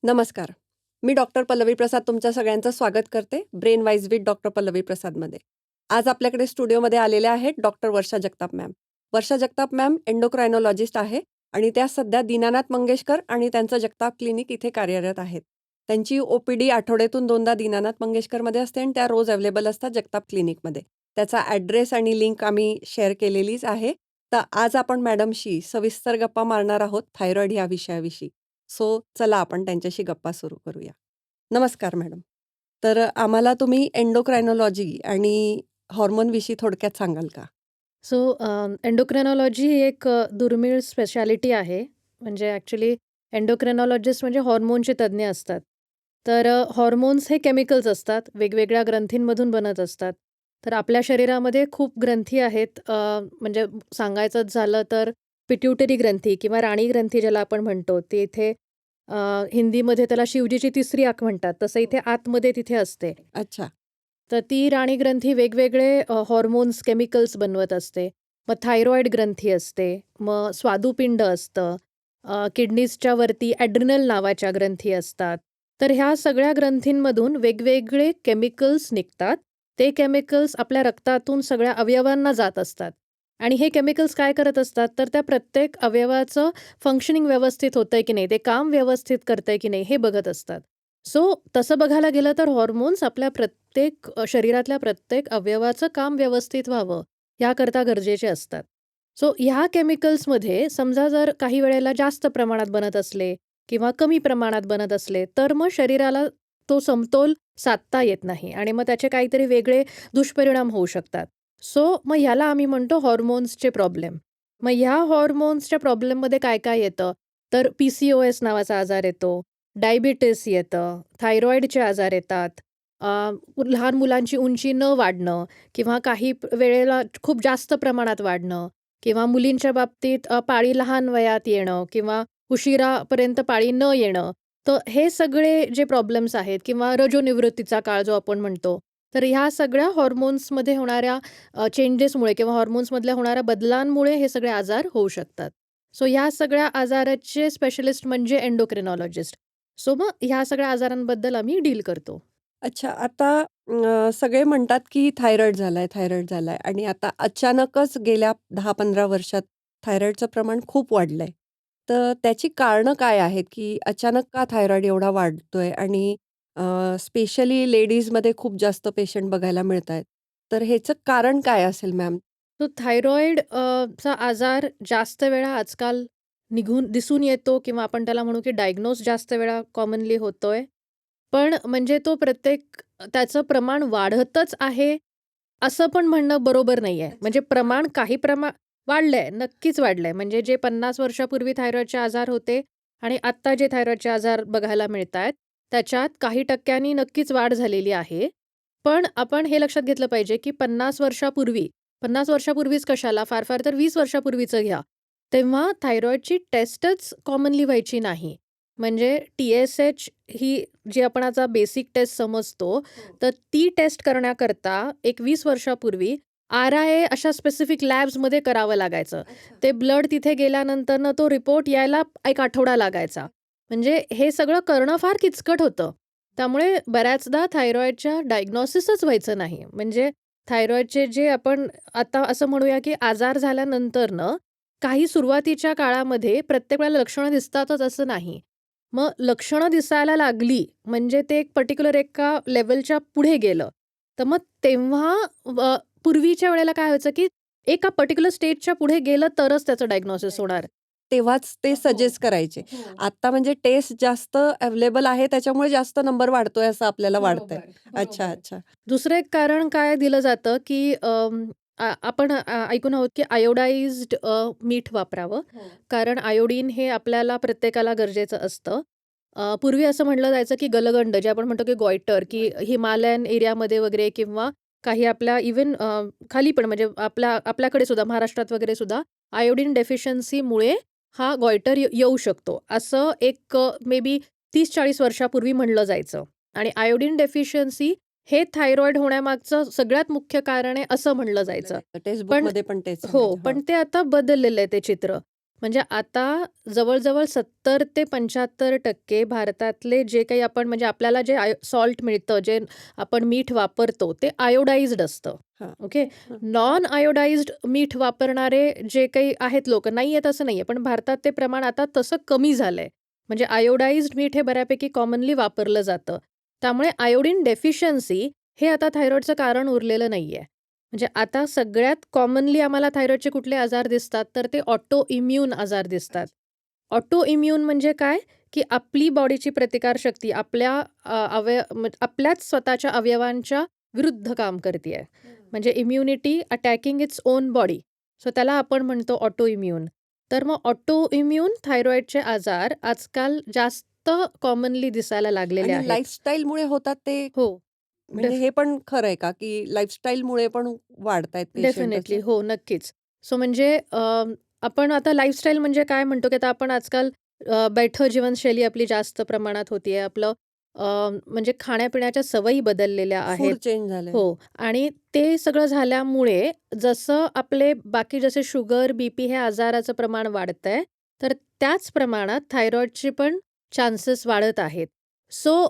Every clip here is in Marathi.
नमस्कार. मी डॉक्टर पल्लवी प्रसाद तुमच्या सगळ्यांचं स्वागत करते brain wise with doctor Pallavi प्रसादमध्ये. आज आपल्याकडे स्टुडिओमध्ये आलेल्या आहेत doctor Varsha Jagtap ma'am. Varsha Jagtap ma'am endocrinologist आहे आणि त्या सध्या दीनानाथ मंगेशकर आणि त्यांचं जगताप क्लिनिक इथे कार्यरत आहेत. त्यांची OPD आठवड्यातून 2दा दीनानाथ मंगेशकरमध्ये असते आणि त्या रोज अवेलेबल असतात जगताप क्लिनिकमध्ये. त्याचा ॲड्रेस आणि लिंक आम्ही शेअर केलेलीच आहे. तर आज आपण मॅडमशी सविस्तर गप्पा मारणार आहोत थायरॉईड या विषयाविषयी. सो चला आपण त्यांच्याशी गप्पा सुरू करूया. नमस्कार मॅडम. तर आम्हाला तुम्ही एंडोक्रायनॉलॉजी आणि हॉर्मोनविषयी थोडक्यात सांगाल का? सो एंडोक्रिनॉलॉजी ही एक दुर्मिळ स्पेशालिटी आहे. म्हणजे ॲक्च्युली एंडोक्रिनॉलॉजिस्ट म्हणजे हॉर्मोनचे तज्ज्ञ असतात. तर हॉर्मोन्स हे केमिकल्स असतात, वेगवेगळ्या ग्रंथींमधून बनत असतात. तर आपल्या शरीरामध्ये खूप ग्रंथी आहेत. म्हणजे सांगायचंच झालं तर पिट्युटरी ग्रंथी किंवा राणी ग्रंथी ज्याला आपण म्हणतो, ते इथे हिंदीमध्ये त्याला शिवजीची तिसरी आंख म्हणतात. तसं इथे आतमध्ये तिथे असते. अच्छा. तर ती राणी ग्रंथी वेगवेगळे हॉर्मोन्स, केमिकल्स बनवत असते. मग थायरॉईड ग्रंथी असते, मग स्वादुपिंड असतं, किडनीजच्या वरती ॲड्रिनल नावाच्या ग्रंथी असतात. तर ह्या सगळ्या ग्रंथींमधून वेगवेगळे केमिकल्स निघतात. ते केमिकल्स आपल्या रक्तातून सगळ्या अवयवांना जात असतात आणि हे केमिकल्स काय करत असतात, तर त्या प्रत्येक अवयवाचं फंक्शनिंग व्यवस्थित होतंय की नाही, ते काम व्यवस्थित करतंय की नाही, हे बघत असतात. सो तसं बघायला गेलं तर हॉर्मोन्स आपल्या प्रत्येक शरीरातल्या प्रत्येक अवयवाचं काम व्यवस्थित व्हावं, याकरता गरजेचे असतात. सो ह्या केमिकल्समध्ये समजा जर काही वेळेला जास्त प्रमाणात बनत असले किंवा कमी प्रमाणात बनत असले, तर मग शरीराला तो समतोल साधता येत नाही आणि मग त्याचे काहीतरी वेगळे दुष्परिणाम होऊ शकतात. सो मग ह्याला आम्ही म्हणतो हॉर्मोन्सचे प्रॉब्लेम. मग ह्या हॉर्मोन्सच्या प्रॉब्लेममध्ये काय काय येतं, तर PCOS नावाचा आजार येतो, डायबिटीस येतं, थायरॉईडचे आजार येतात, अ, लहान मुलांची उंची न वाढणं किंवा काही वेळेला खूप जास्त प्रमाणात वाढणं किंवा मुलींच्या बाबतीत पाळी लहान वयात येणं किंवा उशिरापर्यंत पाळी न येणं. तर हे सगळे जे प्रॉब्लेम्स आहेत किंवा रजोनिवृत्तीचा काळ जो आपण म्हणतो, तर ह्या सगळ्या हॉर्मोन्समध्ये होणाऱ्या चेंजेसमुळे किंवा हॉर्मोन्समधल्या होणाऱ्या बदलांमुळे हे सगळे आजार होऊ शकतात. सो ह्या सगळ्या आजाराचे स्पेशलिस्ट म्हणजे एंडोक्रिनॉलॉजिस्ट. सो मग ह्या सगळ्या आजारांबद्दल आम्ही डील करतो. अच्छा. आता सगळे म्हणतात की थायरॉईड झालाय आणि आता अचानकच गेल्या 10-15 वर्षात थायरॉईडचं प्रमाण खूप वाढलंय. तर त्याची कारणं काय आहेत, की अचानक का थायरॉईड एवढा वाढतोय आणि स्पेशली लेडीजमध्ये खूप जास्त पेशंट बघायला मिळतायत. तर ह्याचं कारण काय असेल मॅम? तो थायरॉईड चा आजार जास्त वेळा आजकाल दिसून येतो किंवा आपण त्याला म्हणू की डायग्नोज जास्त वेळा कॉमनली होतोय. पण म्हणजे तो त्याचं प्रमाण वाढतच आहे, असं पण म्हणणं बरोबर नाहीये. म्हणजे प्रमाण काही वाढलंय, नक्कीच वाढलंय. म्हणजे जे 50 वर्षापूर्वी थायरॉईडचे आजार होते आणि आत्ता जे थायरॉईडचे आजार बघायला मिळतायत, त्याच्यात काही टक्क्यांनी नक्कीच वाढ झालेली आहे. पण आपण हे लक्षात घेतलं पाहिजे, की 50 वर्षापूर्वीच कशाला, फार फार तर 20 वर्षापूर्वीचं घ्या. तेव्हा थायरॉईडची टेस्टच कॉमनली व्हायची नाही. म्हणजे TSH ही जी आपण आता बेसिक टेस्ट समजतो, तर ती टेस्ट करण्याकरता एक 20 वर्षापूर्वी RIA अशा स्पेसिफिक लॅब्समध्ये करावं लागायचं. ते ब्लड तिथे गेल्यानंतरनं तो रिपोर्ट यायला 1 आठवडा लागायचा. म्हणजे हे सगळं करणं फार किचकट होतं. त्यामुळे बऱ्याचदा थायरॉईडच्या डायग्नोसिसच व्हायचं नाही. म्हणजे थायरॉईडचे जे आपण आता असं म्हणूया, की आजार झाल्यानंतरनं काही सुरुवातीच्या काळामध्ये प्रत्येक वेळेला लक्षणं दिसतातच असं नाही. मग लक्षणं दिसायला लागली म्हणजे ते एक पर्टिक्युलर एका लेव्हलच्या पुढे गेलं. तर मग तेव्हा पूर्वीच्या वेळेला काय व्हायचं, की एका पर्टिक्युलर स्टेजच्या पुढे गेलं तरच त्याचं डायग्नोसिस होणार. तेव्हाच ते सजेस्ट करायचे. आता म्हणजे टेस्ट जास्त अवेलेबल आहे त्याच्यामुळे जास्त नंबर वाढतोय असं आपल्याला वाटतंय. अच्छा, अच्छा. दुसरं एक कारण काय दिलं जातं, की आपण ऐकून आहोत, की आयोडाइज्ड मीठ वापरावं. कारण आयोडीन हे आपल्याला प्रत्येकाला गरजेचं असतं. पूर्वी असं म्हटलं जायचं, की गलगंड जे आपण म्हणतो, की गॉइटर, की हिमालयन एरियामध्ये वगैरे किंवा काही आपल्या इव्हन खाली पण म्हणजे आपल्याकडे सुद्धा महाराष्ट्रात वगैरे सुद्धा आयोडीन डेफिशियन्सीमुळे हा गॉइटर येऊ शकतो. असं एक मे बी 30-40 वर्षापूर्वी म्हणलं जायचं आणि आयोडीन डेफिशियन्सी हे थायरॉईड होण्यामागचं सगळ्यात मुख्य कारण आहे असं म्हणलं जायचं. टेक्स्ट पण बुकमध्ये पण तेच हो, सांगायचे. पण ते आता बदललेलं आहे ते चित्र. म्हणजे आता जवळ-जवळ 70 ते 75% भारतातले जे काही आपण म्हणजे आपल्याला जे सॉल्ट मिळतं, जे आपण मीठ वापरतो, ते आयोडाइज्ड असतं. हां. ओके. हं. नॉन आयोडाइज्ड मीठ वापरणारे जे काही आहेत लोकं, नाही आहेत असं नाहीये, पण भारतात ते प्रमाण आता तसं कमी झालंय. म्हणजे आयोडाइज्ड मीठ हे बऱ्यापैकी कॉमनली वापरलं जातं. त्यामुळे आयोडीन डेफिशियन्सी हे आता थायरॉईडचं कारण उरलेलं नाहीये. म्हणजे आता सगळ्यात कॉमनली आम्हाला थायरॉईडचे कुठले आजार दिसतात, तर ते ऑटो इम्यून आजार दिसतात. ऑटो इम्यून म्हणजे काय? की आपली बॉडीची प्रतिकारशक्ती आपल्याच स्वतःच्या अवयवांच्या विरुद्ध काम करतीये. म्हणजे immunity attacking its own body. So त्याला आपण म्हणतो ऑटो इम्यून. तर मग ऑटो इम्यून थायरॉईडचे आजार आजकाल जास्त कॉमनली दिसायला लागलेले आणि आहेत. लाईफस्टाईलमुळे होतात ते हो. म्हणजे हे पण खरं आहे का, की लाईफस्टाईलमुळे पण वाढतायत पेशंट डेफिनेटली. असं? हो, नक्कीच. सो म्हणजे आपण आता लाईफस्टाईल म्हणजे काय म्हणतो, की आता आपण आजकाल बैठं जीवनशैली आपली जास्त प्रमाणात होतीये. आपलं अ, म्हणजे खाण्यापिण्याच्या सवयी बदललेल्या आहेत. फूड चेंज झालंय. हो. आणि ते सगळं झाल्यामुळे जसं आपले बाकी जसे शुगर, बीपी हे आजाराचं प्रमाण वाढतंय, तर त्याच प्रमाणात थायरॉईडचे पण चान्सेस वाढत आहेत. सो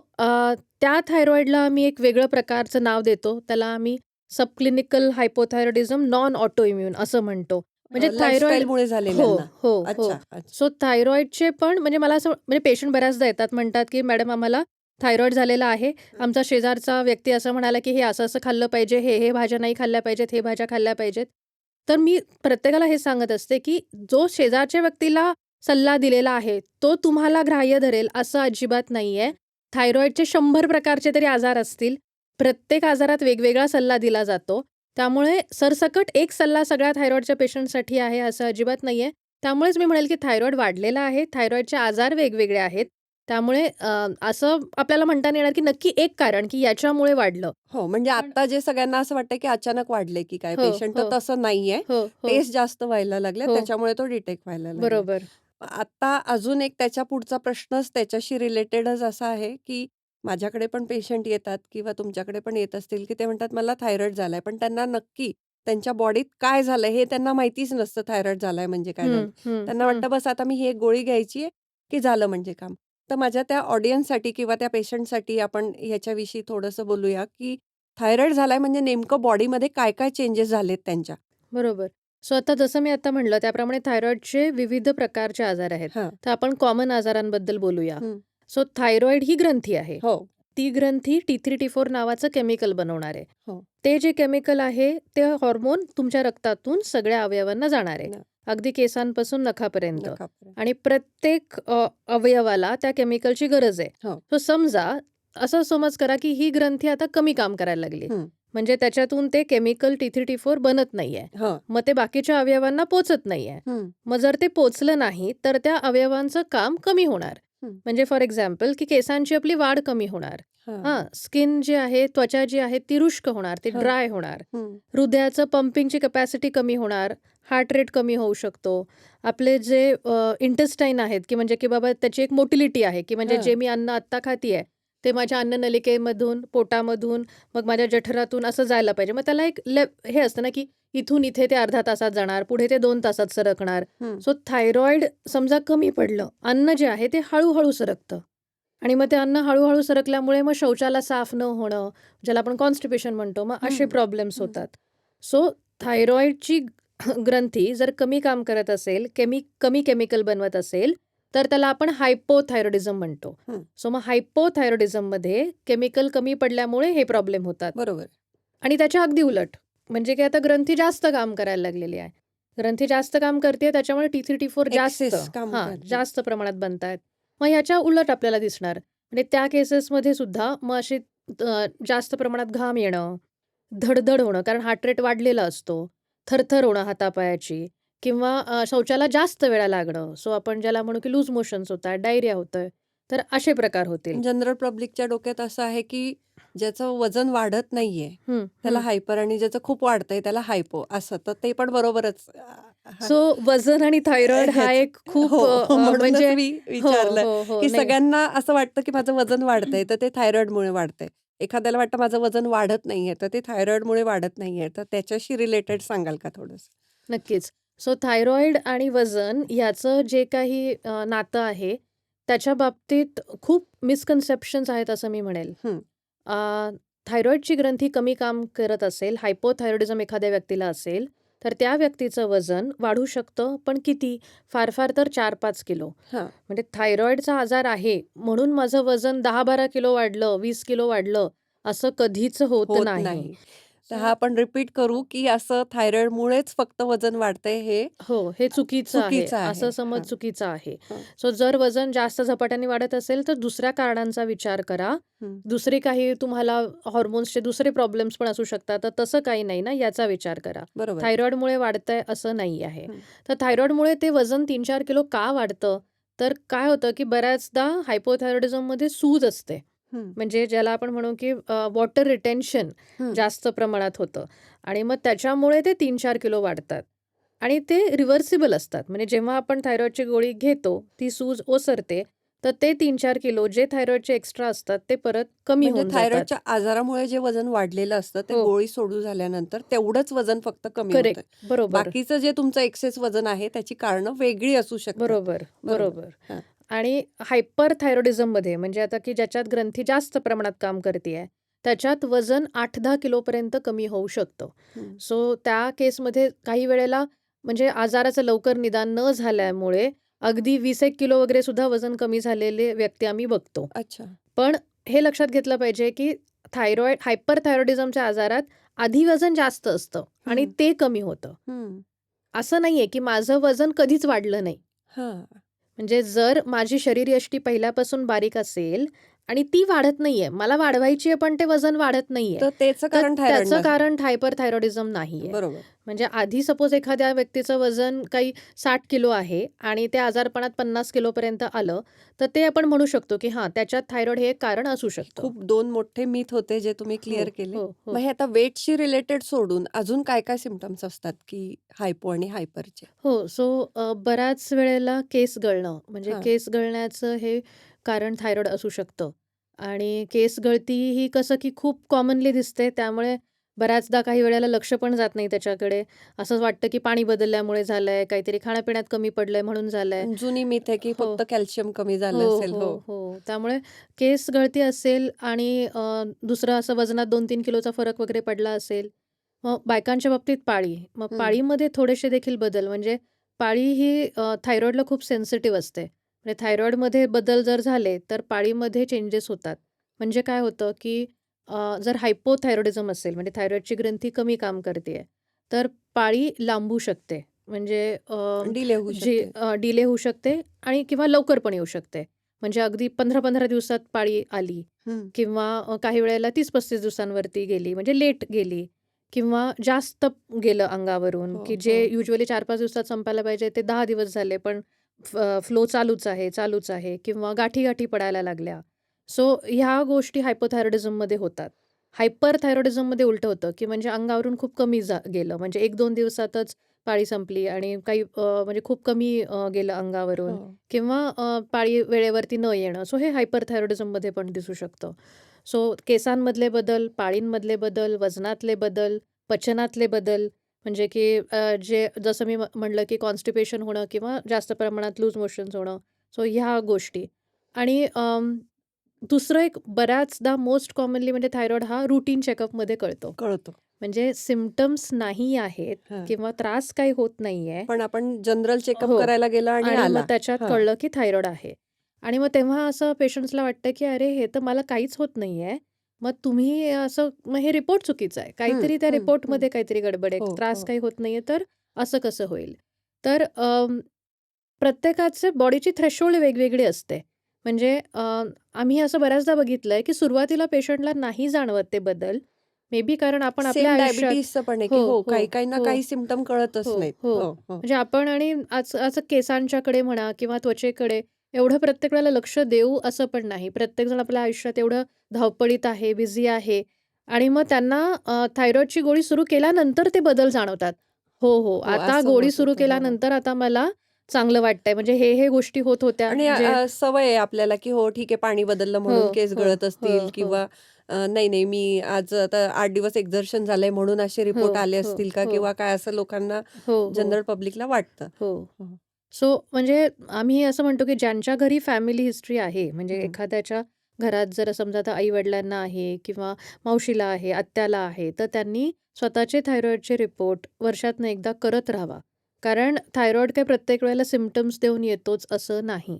त्या थायरॉईडला आम्ही एक वेगळं प्रकारचं नाव देतो. त्याला आम्ही subclinical hypothyroidism non auto immune असं म्हणतो. म्हणजे थायरॉईड लाईफस्टाईलमुळे हो, झालेल्यांना. हो, हो. अच्छा, अच्छा. सो थायरॉईडचे पण म्हणजे मला असं म्हणजे पेशंट बऱ्याचदा येतात म्हणतात, की "मॅडम आम्हाला थायरॉईड झालेला आहे. आमचा शेजारचा व्यक्ती असं म्हणाला, की हे असं-असं खाल्लं पाहिजे, हे भाज्या नाही खाल्ल्या पाहिजेत, हे भाज्या खाल्ल्या पाहिजेत." तर मी प्रत्येकाला हे सांगत असते, की जो शेजारच्या व्यक्तीला सल्ला दिलेला आहे, तो तुम्हाला ग्राह्य धरेल असं अजिबात नाहीये. थायरॉईडचे 100 प्रकारचे तरी आजार असतील. प्रत्येक आजारात वेगवेगळा सल्ला दिला जातो. त्यामुळे सरसकट एक सल्ला सगळ्या थायरॉईडच्या पेशंटसाठी आहे असं अजिबात नाहीये. त्यामुळेच मी म्हणेल, की थायरॉईड वाढलेला आहे. थायरॉईडचे आजार वेगवेगळे आहेत. त्यामुळे असं आपल्याला म्हणता नाही येणार, की नक्की एक कारण, की याच्यामुळे वाढलं. हो, म्हणजे पण आता जे सगळ्यांना असं वाटतंय, की अचानक वाढले की काय हो, पेशंट, तर हो, तसं नाहीये. हो, हो, टेस्ट जास्त व्हायला लागल्या, हो. त्याच्यामुळे तो डिटेक्ट व्हायला लागलाय. बरोबर. आता अजून एक त्याच्या पुढचा प्रश्नच त्याच्याशी रिलेटेडच असा आहे, की माझ्याकडे पण पेशंट येतात किंवा तुमच्याकडे पण येत असतील, की ते म्हणतात मला थायरॉईड झालाय. पण त्यांना नक्की त्यांच्या बॉडीत काय झालंय हे त्यांना माहितीच नसतं थायरॉईड झालाय म्हणजे काय झालं. हं, हं, त्यांना हं. वाटतं बस आता मी ही एक गोळी घ्यायची आहे, की झालं म्हणजे काम. तर माझ्या त्या ऑडियन्ससाठी किंवा त्या पेशंटसाठी आपण ह्याच्याविषयी थोडंसं बोलूया, की थायरॉईड झालाय म्हणजे नेमकं बॉडीमध्ये काय-काय चेंजेस झालेत त्यांच्या? बरोबर. सो आता जसं मी आता म्हणलं त्याप्रमाणे थायरॉईडचे विविध प्रकारचे आजार आहेत. हां. तर आपण कॉमन आजारांबद्दल बोलूया. हं. सो थायरॉईड ही ग्रंथी आहे. हो, ती ग्रंथी T3, T4 नावाचं केमिकल बनवणार आहे. हो. ते जे केमिकल आहे ते हॉर्मोन तुमच्या रक्तातून सगळ्या अवयवांना जाणार आहे. न अगदी केसांपासून नखापर्यंत. नकापर्यंत. आणि प्रत्येक अवयवाला त्या केमिकलची गरज आहे. हो. सो समजा असं समज करा, की ही ग्रंथी आता कमी काम करायला लागली. हं. म्हणजे त्याच्यातून ते केमिकल T3, T4 बनत नाहीये. हं. मग ते बाकीच्या अवयवांना पोचत नाहीये. हं. मग जर ते पोचलं नाही, तर त्या अवयवांचं काम कमी होणार. हं. म्हणजे फॉर एक्झाम्पल, की केसांची आपली वाढ कमी होणार. हां. स्किन जी आहे, त्वचा जी आहे ती रुष्क होणार, ती हां. ड्राय होणार. हं. हृदयाचं पंपिंगची कपॅसिटी कमी होणार, हार्ट रेट कमी होऊ शकतो. आपले जे इंटेस्टाईन आहेत, की म्हणजे की बाबा त्याची एक मोटिलिटी आहे, की म्हणजे हां. जे मी अन्न आत्ता खातीये, ते माझ्या अन्ननलिकेमधून, पोटामधून, मग माझ्या जठरातून असं जायला पाहिजे. मग त्याला एक हे असतं ना, की इथून इथे ते अर्ध्या तासात जाणार, पुढे ते 2 तासात सरकणार. हं. सो थायरॉईड समजा कमी पडलं, अन्न जे आहे ते हळू सरकतं. आणि मग ते अन्न हळू सरकल्यामुळे मग शौचाला साफ न होणं, ज्याला आपण कॉन्स्टिपेशन म्हणतो, मग असे हं. प्रॉब्लेम्स हं. होतात. सो थायरॉईडची ग्रंथी जर कमी काम करत असेल, कमी केमिकल बनवत असेल, तर त्याला आपण हायपोथायरॉइडिझम म्हणतो. हं. सो मग हायपोथायरॉइडिझममध्ये केमिकल कमी पडल्यामुळे हे प्रॉब्लेम होतात. बरोबर. आणि त्याच्या अगदी उलट, म्हणजे की आता ग्रंथी जास्त काम करायला लागलेली आहे. ग्रंथी जास्त काम करते त्याच्यामुळे T3, T4 एक्सेस काम करते. जास्त प्रमाणात बनतायत. मग ह्याच्या उलट आपल्याला दिसणार. म्हणजे त्या केसेसमध्ये सुद्धा मग अशी जास्त प्रमाणात घाम येणं, धडधड होणं, कारण हार्ट रेट वाढलेला असतो, थरथर होणं हातापायाची किंवा शौचाला जास्त वेळा लागणं. सो आपण ज्याला म्हणू की लूज मोशन्स होतात, डायरिया होतोय. तर असे प्रकार होतील. जनरल पब्लिकच्या डोक्यात असं आहे, की ज्याचं वजन वाढत नाहीये, हं, त्याला हं. हायपर आणि ज्याचं खूप वाढतंय त्याला हायपो असं. तर ते पण बरोबरच हां. सो वजन आणि थायरॉईड हा हेच. एक खूप हो, म्हणूनच म्हणजे मी हो, विचारलं, हो, हो. की नाही. सगळ्यांना असं वाटतं, की माझं वजन वाढतंय, तर ते थायरॉईडमुळे वाढतंय. एखाद्याला वाटतं माझं वजन वाढत नाहीये, तर ते थायरॉईडमुळे वाढत नाहीये. तर त्याच्याशी रिलेटेड सांगाल का थोडंसं? नक्कीच. सो थायरॉईड आणि वजन ह्याचं जे काही नातं आहे, त्याच्या बाबतीत खूप मिसकन्सेप्शन्स आहेत असं मी म्हणेल. हं. थायरॉईडची ग्रंथी कमी काम करत असेल, हायपोथायरॉइडिझम एखाद्या व्यक्तीला असेल, तर त्या व्यक्तीचं वजन वाढू शकतं, पण किती? फार फार तर 4-5 किलो. हां. म्हणजे थायरॉईडचा आजार आहे म्हणून माझं वजन 10-12 किलो वाढलं, 20 किलो वाढलं, असं कधीच होत होत नाही. नाही. तर सो हा आपण रिपीट करू, की असं थायरॉइडमुळेच फक्त वजन वाढतंय हे हो, हे चुकीचं आहे. चुकीचं आहे. असं समज हां. चुकीचा आहे. हं. सो जर वजन जास्त झपाट्याने वाढत असेल, तर दुसऱ्या कारणांचा विचार करा. हं. दुसरे काही तुम्हाला हॉर्मोन्सचे दुसरे प्रॉब्लेम्स पण असू शकतात. तर तसं काही नाही ना, याचा विचार करा. बरोबर. थायरॉईडमुळे वाढतंय असं नाही आहे. हं. तर थायरॉईडमुळे ते वजन 3-4 किलो का वाढतं? तर काय होतं, की बऱ्याचदा हायपोथायरॉइडिझममध्ये सूज असते. हं. म्हणजे ज्याला आपण म्हणू, की वॉटर रिटेन्शन हं. जास्त प्रमाणात होतं आणि मग त्याच्यामुळे ते 3-4 किलो वाढतात. आणि ते रिव्हर्सिबल असतात. म्हणजे जेव्हा आपण थायरॉईडची गोळी घेतो, ती सूज ओसरते, तर ते 3-4 किलो जे थायरॉईडचे एक्स्ट्रा असतात, ते परत कमी म्हणजे होऊन जातात. थायरॉइडच्या आजारामुळे जे वजन वाढलेलं असतं, ते हो. गोळी सोडू झाल्यानंतर तेवढंच वजन फक्त कमी करेक्ट. होतंय. बरोबर. बाकीचं जे तुमचं एक्सेस वजन आहे, त्याची कारणं वेगळी असू शकतात. बरोबर, बरोबर. हां. आणि हायपरथायरॉइडिझममध्ये म्हणजे आता की ज्याच्यात ग्रंथी जास्त प्रमाणात काम करतीये, त्याच्यात वजन 8-10 किलोपर्यंत कमी होऊ शकतं. हं. सो त्या केसमध्ये काही वेळेला म्हणजे आजाराचं लवकर निदान न झाल्यामुळे अगदी 20-1 किलो वगैरे सुद्धा वजन कमी झालेले व्यक्ती आम्ही बघतो. अच्छा. पण हे लक्षात घेतलं पाहिजे, की हायपरथायरॉइडिझमच्या आजारात आधी वजन जास्त असतं आणि हं. ते कमी होतं. हं. असं नाहीये, की माझं वजन कधीच वाढलं नाही. हां. म्हणजे जर माझी शरीरयष्टी पहिल्यापासून बारीक असेल आणि ती वाढत नाहीये, मला वाढवायची आहे पण ते वजन वाढत नाहीये, तर त्याचं तर कारण थायरॉइड त्याचं कारण हायपरथायरॉइडिझम नाहीये. बरोबर. म्हणजे आधी सपोज एखाद्या व्यक्तीचं वजन काही 60 किलो आहे आणि ते आजारपणात 50 किलोपर्यंत आलं, तर ते आपण म्हणू शकतो, की हां, त्याच्यात थायरॉईड हे एक कारण असू शकतं. खूप 2 मोठे मिथ होते जे तुम्ही हो, क्लिअर केले. हो, मग हो. हे आता वेटशी रिलेटेड सोडून अजून काय सिम्प्टम्स असतात, की हायपो आणि हायपरचे? हो, सो बऱ्याच वेळेला केस गळणं, म्हणजे हां. केस गळण्याचं हे कारण थायरॉईड असू शकतं. आणि केस गळती ही कसं की खूप कॉमनली दिसते, त्यामुळे बऱ्याचदा काही वेळेला लक्ष पण जात नाही त्याच्याकडे. असं वाटतं की पाणी बदलल्यामुळे झालंय, काहीतरी खाण्यापिण्यात कमी पडलंय म्हणून झालंय. जुनी मिथ आहे, की हो. फक्त कॅल्शियम कमी झालं हो, असेल. हो, हो. हो. त्यामुळे केस गळती असेल आणि दुसरं असं वजनात 2-3 किलोचा फरक वगैरे पडला असेल. मग बायकांच्या बाबतीत पाळी. मग हं. पाळीमध्ये थोडेसे देखील बदल म्हणजे पाळी ही थायरॉईडला खूप सेन्सिटिव्ह असते. म्हणजे थायरॉईडमध्ये बदल जर झाले, तर पाळीमध्ये चेंजेस होतात. म्हणजे काय होतं, की जर हायपोथायरॉइडिझम असेल, म्हणजे थायरॉईडची ग्रंथी कमी काम करतेय, तर पाळी लांबू शकते. म्हणजे डिले होऊ शकते. डिले होऊ शकते आणि किंवा लवकर पण येऊ शकते. म्हणजे अगदी 15-15 दिवसात पाळी आली हं. किंवा काही वेळेला 30-35 दिवसांवरती गेली, म्हणजे लेट गेली किंवा जास्त गेलं अंगावरून, हो, की जे हो. युजुअली 4-5 दिवसात संपायला पाहिजे ते 10 दिवस झाले, पण फ्लो चालूच आहे किंवा गाठी-गाठी पडायला लागल्या. सो ह्या गोष्टी हायपोथायरॉइडिझममध्ये होतात. हायपरथायरॉइडिझममध्ये उलटं होतं, की म्हणजे अंगावरून खूप कमी गेलं. म्हणजे 1-2 दिवसातच पाळी संपली आणि काही म्हणजे खूप कमी गेलं अंगावरून हो. किंवा पाळी वेळेवरती न येणं. सो हे हायपरथायरॉइडिझममध्ये पण दिसू शकतं. सो केसांमधले बदल, पाळींमधले बदल, वजनातले बदल, पचनातले बदल म्हणजे की जे जसं मी म्हटलं की कॉन्स्टिपेशन होणं किंवा जास्त प्रमाणात लूज मोशन्स होणं. सो ह्या गोष्टी आणि दुसरं एक बऱ्याचदा मोस्ट कॉमनली म्हणजे थायरॉईड हा रूटीन चेकअपमध्ये कळतो. कळतो. म्हणजे सिम्प्टम्स नाही आहेत हां. किंवा त्रास काही होत नाहीये. पण आपण जनरल चेकअप हो. करायला गेला आणि आणि मग आला. त्याच्यात हां. कळलं की थायरॉईड आहे. आणि मग तेव्हा असं पेशंट्सला वाटतं की अरे हे तर मला काहीच होत नाहीये. मग तुम्ही असं मग हे रिपोर्ट चुकीचा आहे. हं, काहीतरी त्या हं, हं. रिपोर्टमध्ये काहीतरी गडबड आहे. हो, त्रास हो. काही होत नाहीये तर असं कसं होईल? तर प्रत्येकाचे बॉडीची थ्रेशोल्ड वेगवेगळी असते. म्हणजे आम्ही असं बऱ्याचदा बघितलंय की सुरुवातीला पेशंटला नाही जाणवत ते बदल. मे बी कारण आपण आपल्या सेम आयुष्यात डायबिटीजचं पण आहे, की हो, हो, हो, काही-काहींना हो. काही सिम्प्टम कळतच हो, नाहीत. हो. हो, हो. म्हणजे आपण आणि असं केसांच्याकडे म्हणा किंवा त्वचेकडे एवढं प्रत्येक वेळेला लक्ष देऊ असं पण नाही. प्रत्येकजण आपल्या आयुष्यात एवढं धावपळीत आहे, बिझी आहे आणि मग त्यांना थायरॉईडची गोळी सुरू केल्यानंतर ते बदल जाणवतात. हो, हो. हो, आता असं गोळी होत सुरू होतं. हो. केल्यानंतर आता मला चांगलं वाटतंय. म्हणजे हे गोष्टी होत होत्या आणि जे सवय आहे आपल्याला, की हो ठीक आहे पाणी बदललं हो, म्हणून केस हो, गळत हो, असतील हो, किंवा नाही, नाही मी आज आता 8 दिवस एक्झर्शन झालंय म्हणून असे हो, रिपोर्ट आले हो, असतील का हो, किंवा काय असं लोकांना हो, हो, जनरल पब्लिकला वाटतं. हो. हं, सो म्हणजे आम्ही असं म्हणतो, की ज्यांच्या घरी फॅमिली हिस्ट्री आहे, म्हणजे हं. एखाद्याच्या घरात जर समजा आता आई-वडिलांना आहे किंवा मावशीला आहे, आत्याला आहे, तर त्यांनी स्वतःचे थायरॉईडचे रिपोर्ट वर्षातनं एकदा करत राहावा. कारण थायरॉईड काही प्रत्येक वेळेला सिम्प्टम्स देऊन येतोच असं नाही.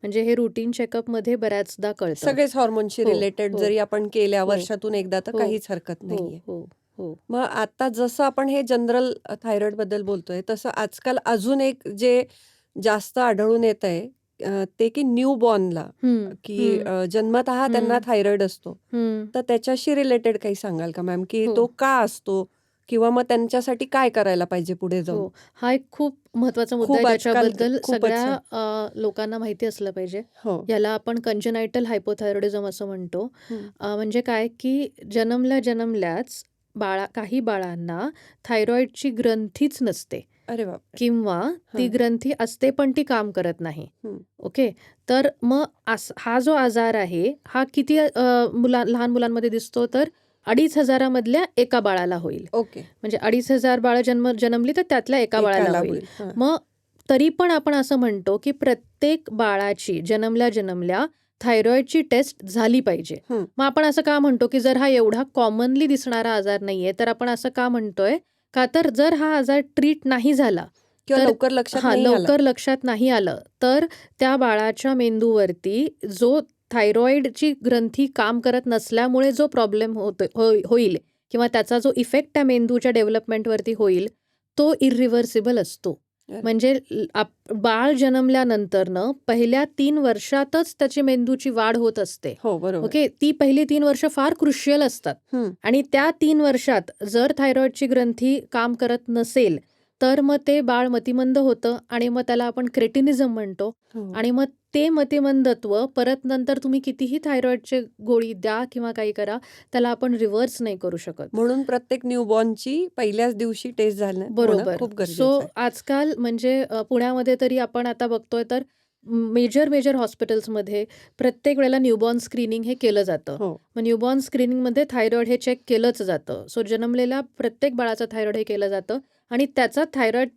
म्हणजे हे रुटीन चेकअपमध्ये बऱ्याचदा कळतं. सगळेच हॉर्मोनशी हो, रिलेटेड हो, जरी आपण केल्या हो, वर्षातून एकदा तर हो, काहीच हरकत हो, नाहीये. हो, हो. मग आता जसं आपण हे जनरल थायरॉइडबद्दल बोलतोय, तसं आजकाल अजून एक जे जास्त आढळून येतंय ते की न्यूबॉर्नला हं, की हं, जन्मतः त्यांना हं, थायरॉइड असतो. हं. तर त्याच्याशी रिलेटेड काही सांगाल का मॅम, की हो. तो का असतो? किंवा मग त्यांच्यासाठी काय करायला पाहिजे पुढे जाऊन? हो. हा एक खूप महत्त्वाचा मुद्दा आहे, खूप आजकाल ज्याच्याबद्दल खूपच सगळ्या लोकांना माहिती असलं पाहिजे. हो. याला आपण कंजेनायटल हायपोथायरॉइडिझम असं म्हणतो. हं. म्हणजे काय, की जन्मल्याच काही बाळांना थायरॉईडची ग्रंथीच नसते अरे बापरे! किंवा ती हां. ग्रंथी असते पण ती काम करत नाही. हं. ओके. तर मग हा जो आजार आहे, हा किती लहान मुलांमध्ये दिसतो, तर 2,500 मधल्या एका बाळाला होईल. ओके. म्हणजे 2,500 बाळं जन्मली तर त्यातल्या एका बाळाला एकाला होईल. होईल. हां. मग तरी पण आपण असं म्हणतो, की प्रत्येक बाळाची जन्मल्या थायरॉईडची टेस्ट झाली पाहिजे. हं. मग आपण असं का म्हणतो, की जर हा एवढा कॉमनली दिसणारा आजार नाहीये, तर आपण असं का म्हणतोय? का तर जर हा आजार ट्रीट नाही झाला, किंवा तर लवकर लक्षात नाही आलं. लवकर लक्षात नाही आलं, तर त्या बाळाच्या मेंदूवरती जो थायरॉईडची ग्रंथी काम करत नसल्यामुळे जो प्रॉब्लेम होईल किंवा त्याचा जो इफेक्ट त्या मेंदूच्या डेव्हलपमेंटवरती होईल, तो इर्रिव्हर्सिबल असतो. अरे! म्हणजे बाळ जन्मल्यानंतरनं पहिल्या 3 वर्षातच त्याची मेंदूची वाढ होत असते. हो, बरोबर. ओके. ती पहिली 3 वर्ष फार क्रुशियल असतात हं. आणि त्या 3 वर्षात जर थायरॉईडची ग्रंथी काम करत नसेल, तर मग ते बाळ मतिमंद होतं आणि मग त्याला आपण क्रेटिनिझम म्हणतो. हो. आणि मग ते मतिमंदत्व परत नंतर तुम्ही कितीही थायरॉईडची गोळी द्या किंवा काही करा, त्याला आपण रिव्हर्स नाही करू शकत. म्हणून प्रत्येक न्यूबॉर्नची पहिल्याच दिवशी टेस्ट होणं बरोबर. खूप सो गरजेचं आहे. आजकाल म्हणजे पुण्यामध्ये तरी आपण आता बघतोय तर मेजर हॉस्पिटल्समध्ये प्रत्येक वेळेला न्यूबॉर्न स्क्रीनिंग हे केलं जातं. हो. मग न्यूबॉर्न स्क्रीनिंगमध्ये थायरॉईड हे चेक केलंच जातं. सो जन्मलेल्या प्रत्येक बाळाचं थायरॉईड हे केलं जातं आणि त्याचा थायरॉईड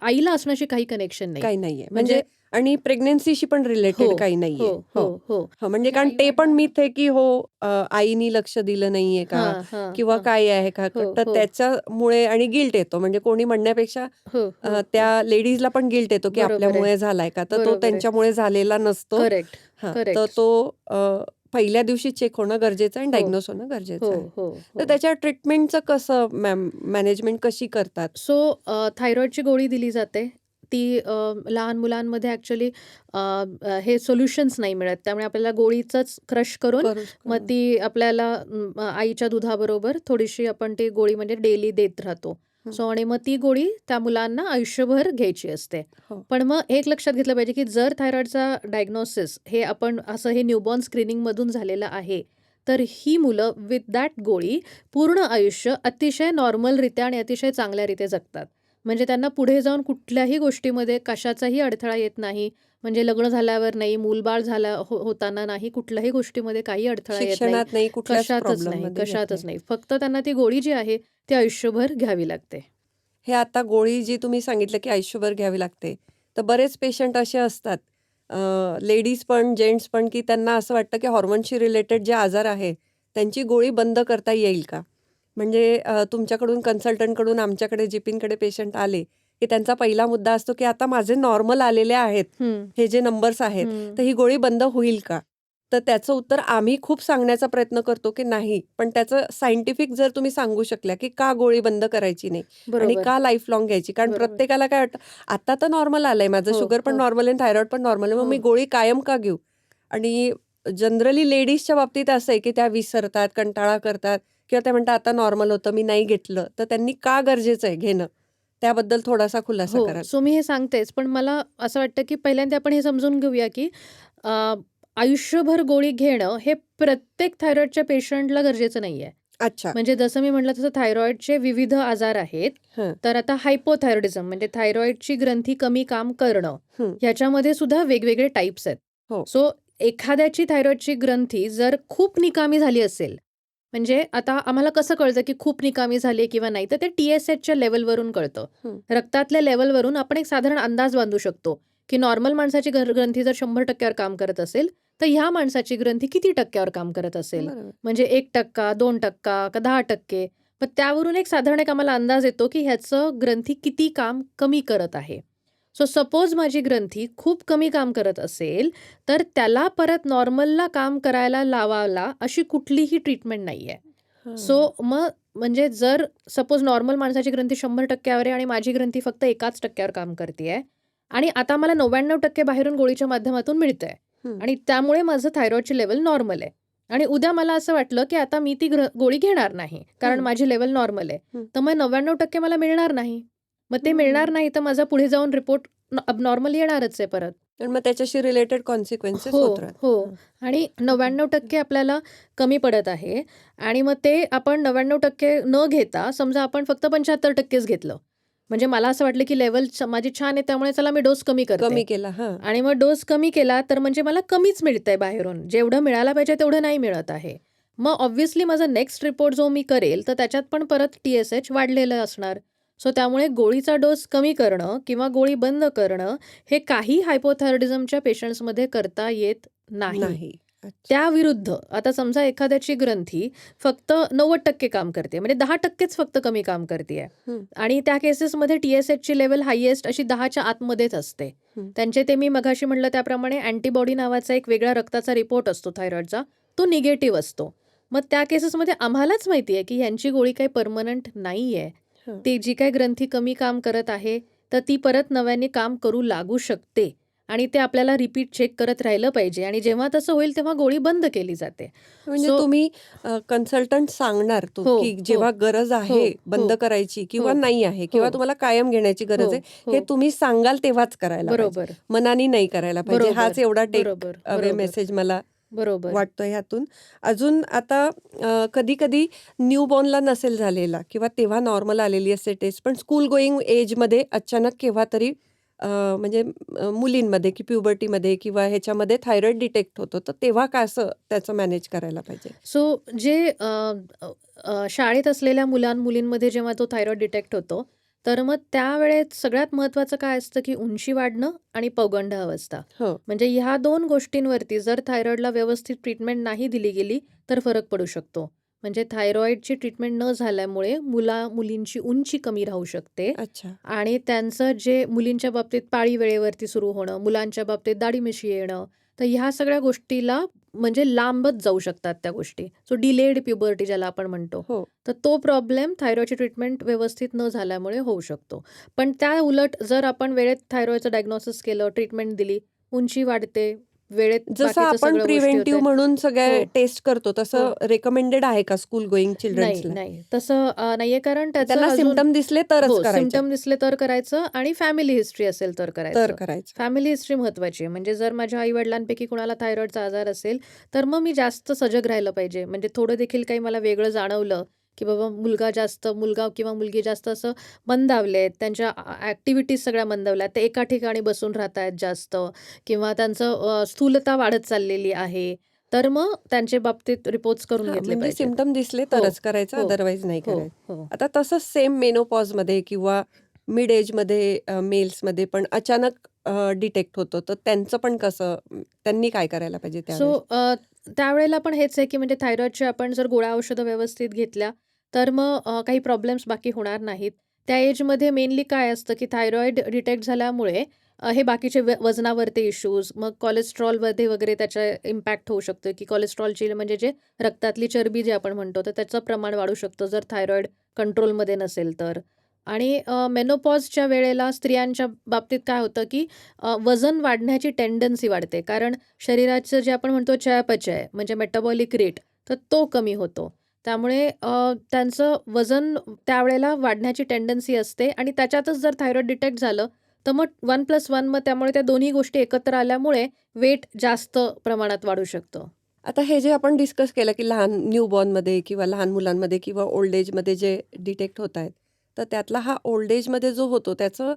आईला असण्याशी काही कनेक्शन नाही. काही नाहीये. म्हणजे म्हणजे आणि प्रेग्नन्सीशी पण हो, रिलेटेड काही हो, नाहीये. हो, हो. हो. हो, म्हणजे कारण ते पण मिथ आहे, की हो आईनी लक्ष दिलं नाहीये का? हां, हां, किंवा हां. काय आहे का? हो, तर हो, त्याच्यामुळे आणि गिल्ट येतो. म्हणजे कोणी म्हणण्यापेक्षा हो, हो, हो. त्या लेडीजला पण गिल्ट येतो, की बरोबर आहे. आपल्यामुळे झालाय का? तर तो बरोबर आहे. त्यांच्यामुळे झालेला नसतो. करेक्ट, हां, तर करेक्ट. तो पहिल्या दिवशी चेक होणं गरजेचं आहे आणि हो, डायग्नोज होणं हो, गरजेचं आहे. हो, तर हो. त्याच्या ट्रीटमेंटचं कसं मॅनेजमेंट कशी करतात? सो थायरॉईडची गोळी दिली जाते. ती लहान मुलांमध्ये ॲक्चुअली हे सोल्युशन्स नाही मिळत. त्यामुळे आपल्याला गोळीचंच क्रश करून मग करून. ती आपल्याला आईच्या दुधाबरोबर थोडीशी आपण ती गोळी म्हणजे डेली देत राहतो. हं. सो आणि मग ती गोळी त्या मुलांना आयुष्यभर घ्यायची असते. हो. पण मग एक लक्षात घेतलं पाहिजे, की जर थायरॉईडचा डायग्नोसिस हे आपण असं हे न्यूबॉर्न स्क्रीनिंगमधून झालेलं आहे, तर ही मुलं विथ दॅट गोळी पूर्ण आयुष्य अतिशय नॉर्मलरित्या आणि अतिशय चांगल्यारीत्या जगतात. म्हणजे त्यांना पुढे जाऊन कुठल्याही गोष्टीमध्ये कशाचाही अडथळा येत नाही. म्हणजे लग्न झाल्यावर नाही, मूलबाळ होताना नाही, कुठल्याही गोष्टीमध्ये काही अडथळा येत नाही. शिक्षणात नाही, कुठल्याच प्रॉब्लेममध्ये येत नाही. कशातच नाही. फक्त त्यांना ती गोळी जी आहे, ती आयुष्यभर घ्यावी लागते. हे आता गोळी जी तुम्ही सांगितलं, की आयुष्यभर घ्यावी लागते. तर बरेच पेशंट असे असतात, लेडीज पण, जेंट्स पण, की त्यांना असं वाटतं, की हॉर्मोनशी रिलेटेड जे आजार आहे, त्यांची गोळी बंद करता येईल का? म्हणजे तुमच्याकडून कन्सल्टंटकडून आमच्याकडे जीपींकडे पेशंट आले, की त्यांचा पहिला मुद्दा असतो, की आता माझे नॉर्मल आलेले आहेत, हं, हे जे नंबर्स आहेत, हं. तर ही गोळी बंद होईल का? तर त्याचं उत्तर आम्ही खूप सांगण्याचा प्रयत्न करतो, की नाही. पण त्याचं सायंटिफिक जर तुम्ही सांगू शकल्या, की का गोळी बंद करायची नाही आणि बरोबर, का लाईफ लाँग घ्यायची? कारण बरोबर. प्रत्येकाला काय वाटतं, आता तर नॉर्मल आलंय, माझं हो, शुगर पण हो, नॉर्मल आहे, थायरॉईड पण नॉर्मल आहे, मग हो. मी गोळी कायम का घेऊ? आणि जनरली लेडीजच्या बाबतीत असं आहे, की त्या विसरतात, कंटाळा करतात किंवा त्या म्हणतात, आता नॉर्मल होतं, मी नाही घेतलं. तर त्यांनी का गरजेचं आहे घेणं? त्याबद्दल थोडासा खुलासा हो. कराल? सो मी हे सांगतेच. पण मला असं वाटतं, की पहिल्यांदा आपण हे समजून घेऊया, की अ, आयुष्यभर गोळी घेणं हे प्रत्येक थायरॉईडच्या पेशंटला गरजेचं नाहीये. अच्छा. म्हणजे जसं मी म्हटलं तसं थायरॉइडचे विविध आजार आहेत. हं, तर आता हायपोथायरॉइडिझम म्हणजे थायरॉइडची ग्रंथी कमी काम करणं, हं. ह्याच्यामध्ये सुद्धा वेगवेगळे टाइप्स आहेत. हो. सो एखाद्याची थायरॉइडची ग्रंथी जर खूप निकामी झाली असेल, म्हणजे आता आम्हाला कसं कळतं की खूप निकामी झाली आहे किंवा नाही, तर ते TSHच्या लेव्हलवरून कळतं. हं. रक्तातल्या लेव्हलवरून आपण एक साधारण अंदाज बांधू शकतो, की नॉर्मल माणसाची ग्रंथी जर 100% काम करत असेल, तर ह्या माणसाची ग्रंथी किती टक्क्यावर काम करत असेल? बरोबर. म्हणजे 1% 2% का 10%? मग त्यावरून एक साधारण एक आम्हाला अंदाज येतो, की ह्याचं ग्रंथी किती काम कमी करत आहे. सो सपोज माझी ग्रंथी खूप कमी काम करत असेल, तर त्याला परत नॉर्मलला काम करायला लावायला अशी कुठलीही ट्रीटमेंट नाहीये. सो हां. मग म्हणजे जर सपोज नॉर्मल माणसाची ग्रंथी 100% वर आहे आणि माझी ग्रंथी फक्त 1% काम करतीये आणि आता मला 99% बाहेरून गोळीच्या माध्यमातून मिळतंय हं. आणि त्यामुळे माझं थायरॉइडची लेव्हल नॉर्मल आहे. आणि उद्या मला असं वाटलं, की आता मी ती गोळी घेणार नाही, कारण हं. माझी लेव्हल नॉर्मल आहे. हं. तर मग 99% मला मिळणार नाही. मग ते मिळणार हं. नाही, तर माझा पुढे जाऊन रिपोर्ट अबनॉर्मल येणारच आहे परत. आणि मग त्याच्याशी रिलेटेड कॉन्सिक्वेन्सेस हो, होत राहतात. हो. हं. आणि हं, हं, हं. 99% आपल्याला कमी पडत आहे आणि मग ते आपण 99% न घेता समजा आपण फक्त 75%च घेतलं. म्हणजे मला असं वाटलं, की लेव्हल माझी छान आहे, त्यामुळे चला मी डोस कमी करते. कमी केला. हां. आणि मग डोस कमी केला, तर म्हणजे मला कमीच मिळतंय बाहेरून. जेवढं मिळायला पाहिजे तेवढं नाही मिळत आहे. मग ऑब्व्हियसली माझा नेक्स्ट रिपोर्ट जो मी करेल, तर त्याच्यात पण परत TSH वाढलेलं असणार. सो त्यामुळे गोळीचा डोस कमी करणं किंवा गोळी बंद करणं, हे काही हायपोथायरॉइडिझमच्या पेशंट्समध्ये करता येत नाही. नाही. अच्छा. त्याविरुद्ध आता समजा एखाद्याची ग्रंथी फक्त 90% काम करते, म्हणजे 10%च फक्त कमी काम करतीये हं, आणि त्या केसेसमध्ये TSHची लेव्हल हायेस्ट अशी 10च्या आतमध्येच असते. हं. त्यांचे ते मी मघाशी म्हटलं त्याप्रमाणे अँटीबॉडी नावाचा एक वेगळा रक्ताचा रिपोर्ट असतो थायरॉइडचा, तो निगेटिव्ह असतो. मग त्या केसेसमध्ये आम्हालाच माहिती आहे, की ह्यांची गोळी काही परमनंट नाहीये. हं. ती जी काही ग्रंथी कमी काम करत आहे, तर ती परत नव्याने काम करू लागू शकते आणि ते आपल्याला रिपीट चेक करत राहिलं पाहिजे आणि जेव्हा तसं होईल तेव्हा गोळी बंद केली जाते. म्हणजे सो तुम्ही कन्सल्टंट सांगणार तो, हो, की हो, जेव्हा गरज हो, आहे हो, बंद करायची हो, किंवा नाही आहे हो, किंवा तुम्हाला कायम घेण्याची हो, गरज आहे, हो. हे तुम्ही सांगाल तेव्हाच करायला पाहिजे. बरोबर, मनाने नाही करायला पाहिजे. हाच बरोबर, एवढा टेक बरोबर, अवे बरोबर, मेसेज मला बरोबर. वाटतोय ह्यातून. अजून आता कधी-कधी न्यूबॉर्नला नसेल झालेला किंवा तेव्हा नॉर्मल आलेली असते टेस्ट, पण स्कूल गोईंग एजमध्ये अचानक केव्हा तरी म्हणजे मुलींमध्ये की प्युबर्टीमध्ये किंवा ह्याच्यामध्ये थायरॉईड डिटेक्ट होतो. तर तेव्हा कसं त्याचं मॅनेज करायला पाहिजे? सो जे शाळेत असलेल्या मुलां-मुलींमध्ये जेव्हा तो थायरॉइड डिटेक्ट होतो, तर मग त्यावेळेस सगळ्यात महत्त्वाचं काय असतं, की उंची वाढणं आणि पौगंड अवस्था. हो. म्हणजे ह्या 2 गोष्टींवरती जर थायरॉइडला व्यवस्थित ट्रीटमेंट नाही दिली गेली, तर फरक पडू शकतो. म्हणजे थायरॉइडची ट्रीटमेंट न झाल्यामुळे मुलींची उंची कमी राहू शकते अच्छा. आणि त्यांचं जे मुलींच्या बाबतीत पाळी वेळेवरती सुरू होणं, मुलांच्या बाबतीत दाढी-मिशी येणं, तर ह्या सगळ्या गोष्टीला म्हणजे लांबच जाऊ शकतात त्या गोष्टी. सो डिलेड प्युबर्टी ज्याला आपण म्हणतो. हो. तर तो प्रॉब्लेम थायरॉइडची ट्रीटमेंट व्यवस्थित न झाल्यामुळे होऊ शकतो. पण त्या उलट जर आपण वेळेत थायरॉइडचं डायग्नोसिस केलं, ट्रीटमेंट दिली, उंची वाढते, वेळेत जसं बाकीचं आपण सगळं गोष्टी प्रिव्हेंटिव्ह होतायत. म्हणून सगळे हो, टेस्ट करतो, हो. तसं रेकमेंडेड आहे का स्कूल गोईंग नाही, चिल्ड्रन्सला? नाही. तसं नाहीये कारण त्याचं त्यांना अजून सिम्प्टम दिसले तरच हो, करायच्या. सिम्प्टम दिसले तर करायचं आणि फॅमिली हिस्ट्री असेल तर तर करायचं. करायचं. फॅमिली हिस्ट्री महत्त्वाची आहे. म्हणजे जर माझ्या आई-वडिलांपैकी कुणाला थायरॉइडचा आजार असेल, तर मग मी जास्त सजग राहिलं पाहिजे. म्हणजे थोडं देखील काही मला वेगळं जाणवलं, की बाबा मुलगा किंवा मुलगी जास्त असं मंदावलेत, त्यांच्या ॲक्टिव्हिटीज सगळ्या मंदावल्यात, ते एका ठिकाणी बसून राहतायत जास्त किंवा त्यांचं स्थूलता वाढत चाललेली आहे. तर मग त्यांच्या बाबतीत रिपोर्ट्स करून हां, घेतले म्हणजे पाहिजेत. सिम्प्टम दिसले हो, तरच करायचं, हो, अदरवाईज नाही हो, करायचं. हो. आता तसंच सेम मेनोपॉजमध्ये किंवा मिड एजमध्ये मेल्समध्ये पण अचानक डिटेक्ट होतं, तर त्यांचं पण कसं त्यांनी काय करायला पाहिजे सो त्यावेळेस? त्यावेळेला पण हेच आहे, की म्हणजे थायरॉइडच्या आपण जर गोळ्या औषधं व्यवस्थित घेतल्या, तर मग काही प्रॉब्लेम्स बाकी होणार नाहीत. त्या एजमध्ये मेनली काय असतं, की थायरॉइड डिटेक्ट झाल्यामुळे हे बाकीचे वजनावरती इश्यूज, मग कोलेस्ट्रॉलमध्ये वगैरे त्याचा इम्पॅक्ट होऊ शकतो, की कोलेस्ट्रॉलची म्हणजे जे रक्तातली चरबी जे आपण म्हणतो, तर त्याचं प्रमाण वाढू शकतं, जर थायरॉइड कंट्रोलमध्ये नसेल तर. आणि मेनोपॉजच्या वेळेला स्त्रियांच्या बाबतीत काय होतं, की वजन वाढण्याची टेंडन्सी वाढते. कारण शरीराचं जे आपण म्हणतो चयापचय म्हणजे मेटाबॉलिक रेट तर तो कमी होतो. त्यामुळे त्यांचं वजन त्यावेळेला वाढण्याची टेंडन्सी असते आणि त्याच्यातच जर थायरॉइड डिटेक्ट झालं, तर मग 1+1 मग त्यामुळे त्या दोन्ही गोष्टी एकत्र आल्यामुळे वेट जास्त प्रमाणात वाढू शकतं. आता हे जे आपण डिस्कस केलं, की लहान न्यूबॉर्नमध्ये किंवा लहान मुलांमध्ये किंवा ओल्ड एजमध्ये जे डिटेक्ट होत आहेत, तर त्यातला हा ओल्ड एजमध्ये जो होतो त्याचं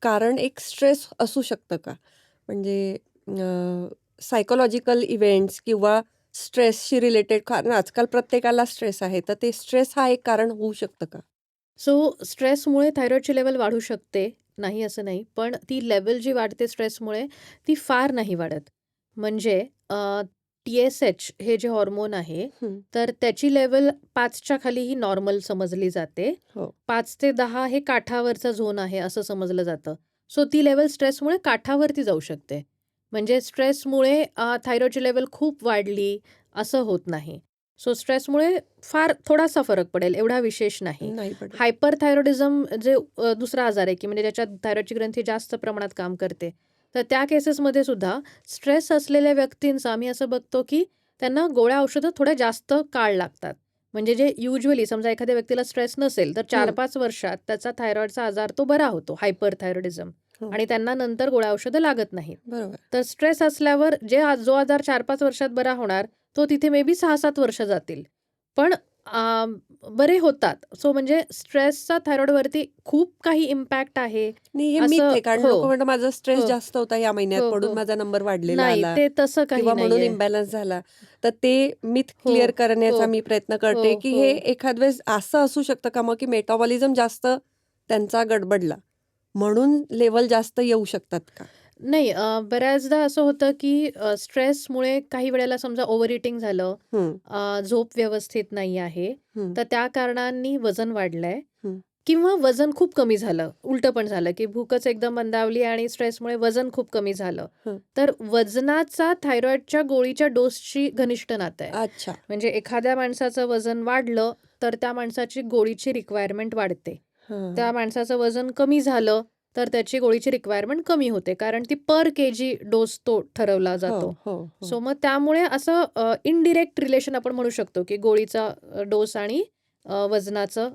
कारण एक स्ट्रेस असू शकतं का? म्हणजे सायकॉलॉजिकल इव्हेंट्स किंवा स्ट्रेसशी रिलेटेड, कारण आजकाल प्रत्येकाला स्ट्रेस आहे, तर ते स्ट्रेस हा एक कारण होऊ शकतं का? सो स्ट्रेसमुळे थायरॉईडची लेवल वाढू शकते, नाही असं नाही. पण ती लेवल जी वाढते स्ट्रेसमुळे, ती फार नाही वाढत. म्हणजे TSH हे जे हॉर्मोन आहे, हं. तर त्याची लेवल 5च्या खाली ही नॉर्मल समजली जाते. हो. 5 ते 10 हे काठावरचा झोन आहे असं समजलं जातं. सो ती लेवल स्ट्रेसमुळे काठावरती जाऊ शकते. म्हणजे स्ट्रेसमुळे थायरॉईडची लेवल खूप वाढली असं होत नाही. सो स्ट्रेसमुळे फार थोडासा फरक पडेल, एवढा विशेष नाही. नाही पडत. हायपरथायरॉइडिझम जे दुसरा आजार आहे, की म्हणजे ज्याच्यात थायरॉईडची ग्रंथी जास्त प्रमाणात काम करते. तर त्या केसेसमध्ये सुद्धा स्ट्रेस असलेल्या व्यक्तींचं आम्ही असं बघतो, की त्यांना गोळ्या औषधं थोड्या जास्त काळ लागतात. म्हणजे जे युजुअली समजा एखाद्या व्यक्तीला स्ट्रेस नसेल, तर हं. 4-5 वर्षात त्याचा थायरॉईडचा आजार तो बरा होतो, हायपरथायरॉइडिझम. हो. आणि त्यांना नंतर गोळ्या औषधं लागत नाहीत. बरोबर. तर स्ट्रेस असल्यावर जो आजार 4-5 वर्षात बरा होणार, तो तिथे मे बी 6-7 वर्ष जातील. पण बरे होतात. सो म्हणजे स्ट्रेसचा थायरॉईडवरती खूप काही इम्पॅक्ट आहे नाही, हे मिथ असं आहे. कारण हो, लोकं म्हणतात माझा स्ट्रेस हो, जास्त होता या महिन्यात हो, म्हणून हो. माझा नंबर वाढलेला नाही, आला ते तसं काही किंवा म्हणून नाहीये. इम्बॅलन्स झाला. तर ते मिथ हो, क्लिअर हो, करण्याचा मी प्रयत्न हो, करते, की हो. हे एखाद वेळेस असं असू शकतं का मग, की मेटाबॉलिझम जास्त त्यांचा गडबडला म्हणून लेव्हल जास्त येऊ शकतात का? नाही बऱ्याचदा असं होतं, की स्ट्रेसमुळे काही वेळेला समजा ओव्हर ईटिंग झालं, हं, झोप व्यवस्थित नाही आहे, हं, तर त्या कारणांनी वजन वाढलंय हं. किंवा वजन खूप कमी झालं. उलटं पण झालं, की भूकच एकदम मंदावली आणि स्ट्रेसमुळे वजन खूप कमी झालं. हं. तर वजनाचा थायरॉईडच्या गोळीच्या डोसशी घनिष्ठ नातं आहे. अच्छा. म्हणजे एखाद्या माणसाचं वजन वाढलं, तर त्या माणसाची गोळीची रिक्वायरमेंट वाढते. त्या हां. माणसाचं वजन कमी झालं, तर त्याची गोळीची रिक्वायरमेंट कमी होते. कारण ती पर केजी डोस तो ठरवला हो, जातो. हो, हो. सो मग त्यामुळे असं इनडिरेक्ट रिलेशन आपण म्हणू शकतो, की गोळीचा डोस आणि वजनाचं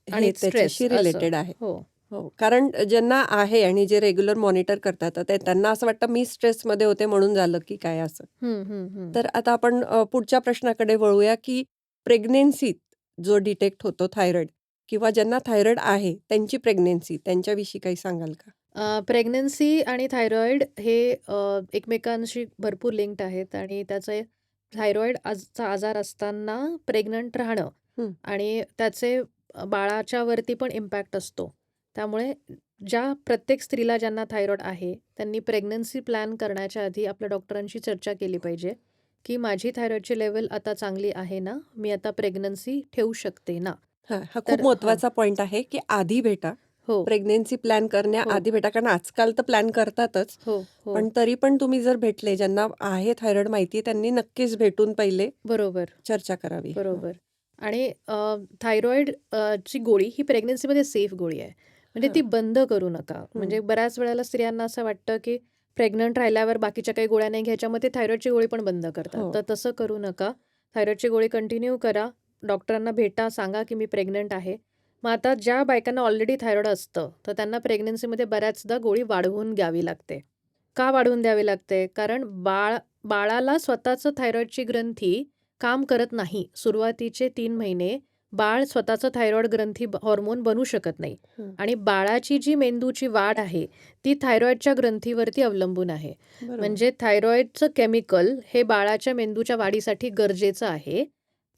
आणि हे स्ट्रेस त्याच्याशी असं. रिलेटेड आहे. हो. हो, कारण ज्यांना आहे आणि जे रेग्युलर मॉनिटर करतात, तर त्यांना असं वाटतं मी स्ट्रेसमध्ये होते म्हणून झालं की काय असं. हं, हं, हं. तर आता आपण पुढच्या प्रश्नाकडे वळूया, की प्रेग्नन्सीत जो डिटेक्ट होतो थायरॉईड किंवा ज्यांना थायरॉईड आहे त्यांची प्रेग्नन्सी, त्यांच्याविषयी काही सांगाल का? प्रेग्नन्सी आणि थायरॉईड हे एकमेकांशी भरपूर लिंक्ड आहेत आणि त्याचे थायरॉईड चा आजार असताना प्रेग्नंट राहणं हं. आणि त्याचे बाळाच्या वरती पण इम्पॅक्ट असतो. त्यामुळे प्रत्येक स्त्रीला ज्यांना थायरॉईड आहे, त्यांनी प्रेग्नन्सी प्लॅन करण्याच्या आधी आपल्या डॉक्टरांशी चर्चा केली पाहिजे, की माझी थायरॉईडची लेव्हल आता चांगली आहे ना? मी आता प्रेग्नन्सी ठेवू शकते ना? हां, हा खूप तर हां. महत्त्वाचा पॉइंट आहे, की आधी भेटा. हो, प्रेग्नन्सी प्लॅन हो, करण्याआधी भेटा. कारण आजकाल तर प्लॅन करतातच. हो, हो. पण तरी पण तुम्ही जर भेटले, ज्यांना आहे थायरॉईड माहिती आहे, त्यांनी नक्कीच भेटून पहिले बरोबर. चर्चा करावी. हां, बरोबर. आणि थायरॉईड ची गोळी ही प्रेग्नन्सीमध्ये सेफ गोळी आहे. म्हणजे ती हां. बंद करू नका. हं. म्हणजे बऱ्याच वेळेला स्त्रियांना असं वाटतं, की प्रेग्नंट राहिल्यावर बाकीच्या काही गोळ्या नाही घ्यायच्या, मग ते थायरॉईडची गोळी पण बंद करतात. हो. तर तसं करू नका. थायरॉईडची गोळी कंटिन्यू करा. डॉक्टरांना भेटा, सांगा, की मी प्रेग्नंट आहे. मग आता ज्या बायकांना ऑलरेडी थायरॉईड असतं, तर त्यांना प्रेग्नन्सीमध्ये बऱ्याचदा गोळी वाढवून घ्यावी लागते. का वाढवून द्यावी लागते? कारण बाळाला स्वतःचं थायरॉईडची ग्रंथी काम करत नाही. सुरुवातीचे 3 महिने बाळ स्वतःचं थायरॉईड ग्रंथी हॉर्मोन बनवू शकत नाही. हं. आणि बाळाची जी मेंदूची वाढ आहे, ती थायरॉईडच्या ग्रंथीवरती अवलंबून आहे. बरोबर. म्हणजे थायरॉईडचं केमिकल हे बाळाच्या मेंदूच्या वाढीसाठी गरजेचं आहे.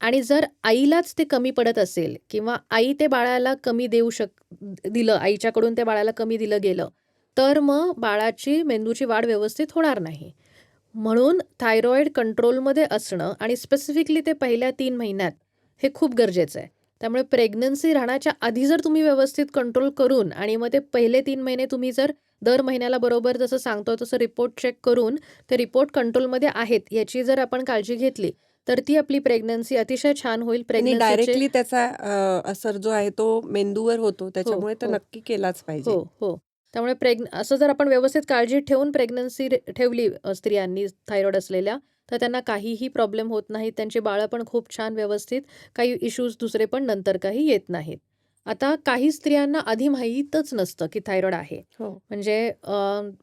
आणि जर आईलाच ते कमी पडत असेल किंवा आई ते बाळाला कमी दिलं, आईच्याकडून त्या बाळाला कमी दिलं गेलं, तर मग बाळाची मेंदूची वाढ व्यवस्थित होणार नाही. म्हणून थायरॉईड कंट्रोलमध्ये असणं आणि स्पेसिफिकली ते पहिल्या 3 महिन्यात हे खूप गरजेचं आहे. त्यामुळे प्रेग्नन्सी राहण्याच्या आधी जर तुम्ही व्यवस्थित कंट्रोल करून आणि मग ते पहिले 3 महिने तुम्ही जर दर महिन्याला बरोबर जसं सांगतो तसं रिपोर्ट चेक करून ते रिपोर्ट कंट्रोलमध्ये आहेत याची जर आपण काळजी घेतली, तर ती आपली प्रेग्नन्सी अतिशय छान होईल. आणि प्रेग्नन्सीचे डायरेक्टली त्याचा असर जो आहे तो मेंदूवर होतो. हो, त्याच्यामुळे तर हो. नक्की केलाच पाहिजे. हो, हो. त्यामुळे असं जर आपण व्यवस्थित काळजी ठेवून प्रेग्नन्सी ठेवली स्त्रियांनी थायरॉईड असलेल्या, तर त्यांना काहीही प्रॉब्लेम होत नाहीत. त्यांची बाळं पण खूप छान व्यवस्थित, काही इश्यूज दुसरे पण नंतर काही येत नाहीत. आता काही स्त्रियांना आधी माहीतच नसतं की थायरॉईड आहे. हो. म्हणजे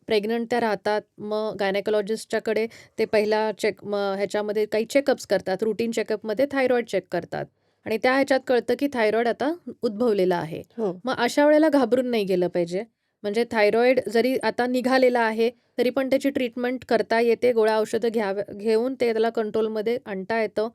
प्रेग्नंट त्या राहतात, मग गायनेकोलॉजिस्टच्याकडे ते पहिला मग ह्याच्यामध्ये काही चेकअप्स करतात, रुटीन चेकअपमध्ये थायरॉईड चेक करतात आणि त्या ह्याच्यात कळतं की थायरॉईड आता उद्भवलेला आहे. हो. मग अशा वेळेला घाबरून नाही गेलं पाहिजे. म्हणजे थायरॉईड जरी आता निघालेला आहे, तरी पण त्याची ट्रीटमेंट करता येते, गोळ्या औषधं घेऊन ते त्याला कंट्रोलमध्ये आणता येतं.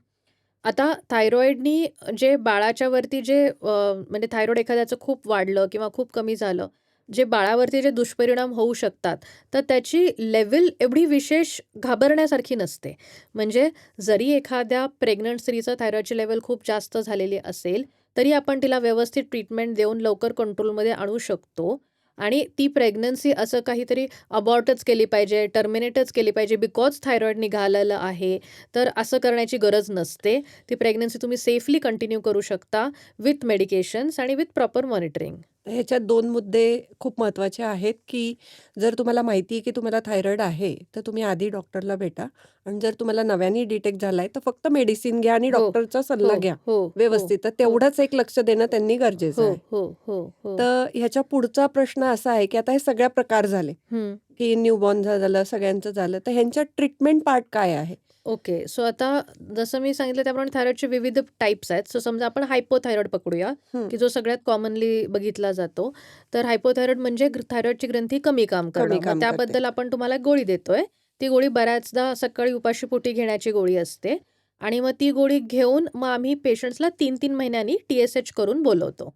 आता थायरॉईडनी जे बाळाच्या वरती म्हणजे थायरॉईड एखाद्याचं खूप वाढलं किंवा खूप कमी झालं, जे बाळावरती जे दुष्परिणाम होऊ शकतात, तर त्याची लेव्हल एवढी विशेष घाबरण्यासारखी नसते. म्हणजे जरी एखाद्या प्रेग्नंट स्त्रीचं थायरॉईडची लेव्हल खूप जास्त झालेली असेल, तरी आपण तिला व्यवस्थित ट्रीटमेंट देऊन लवकर कंट्रोलमध्ये आणू शकतो आणि ती प्रेग्नन्सी असं काहीतरी अबॉर्टच केली पाहिजे, टर्मिनेटच केली पाहिजे बिकॉज थायरॉईड निघालेलं आहे, तर असं करण्याची गरज नसते. ती प्रेग्नन्सी तुम्ही सेफली कंटिन्यू करू शकता विथ मेडिकेशन्स आणि विथ प्रॉपर मॉनिटरिंग. ह्याच्यात 2 मुद्दे खूप महत्त्वाचे आहेत, की जर तुम्हाला माहिती आहे, की तुम्हाला थायरॉईड आहे, तर तुम्ही आधी डॉक्टरला भेटा आणि जर तुम्हाला नव्याने डिटेक्ट झालाय, तर फक्त मेडिसिन घ्या आणि हो, डॉक्टरचा हो, सल्ला घ्या हो, हो, व्यवस्थित. तर हो, तेवढंच एक लक्ष देणं त्यांनी गरजेचं हो, आहे. हो, हो, हो. तर ह्याच्या पुढचा प्रश्न असा आहे, की आता हे सगळे प्रकार झाले, हं. की न्यूबॉर्न झालं, सगळ्यांचं झालं, तर ह्यांच्या ट्रीटमेंट पार्ट काय आहे? ओके. सो आता जसं मी सांगितलं त्याप्रमाणे थायरॉईडचे विविध टाइप्स आहेत. सो समजा आपण हायपोथायरॉईड पकडूया, हं, की जो सगळ्यात कॉमनली बघितला जातो. तर हायपोथायरॉईड म्हणजे थायरॉईडची ग्रंथी कमी काम कमी करणं. मग काम करते. त्याबद्दल आपण तुम्हाला एक गोळी देतोय. ती गोळी बऱ्याचदा सकाळी उपाशीपोटी घेण्याची गोळी असते आणि मग ती गोळी घेऊन मग आम्ही पेशंट्सला 3-3 महिन्यांनी TSH करून बोलवतो.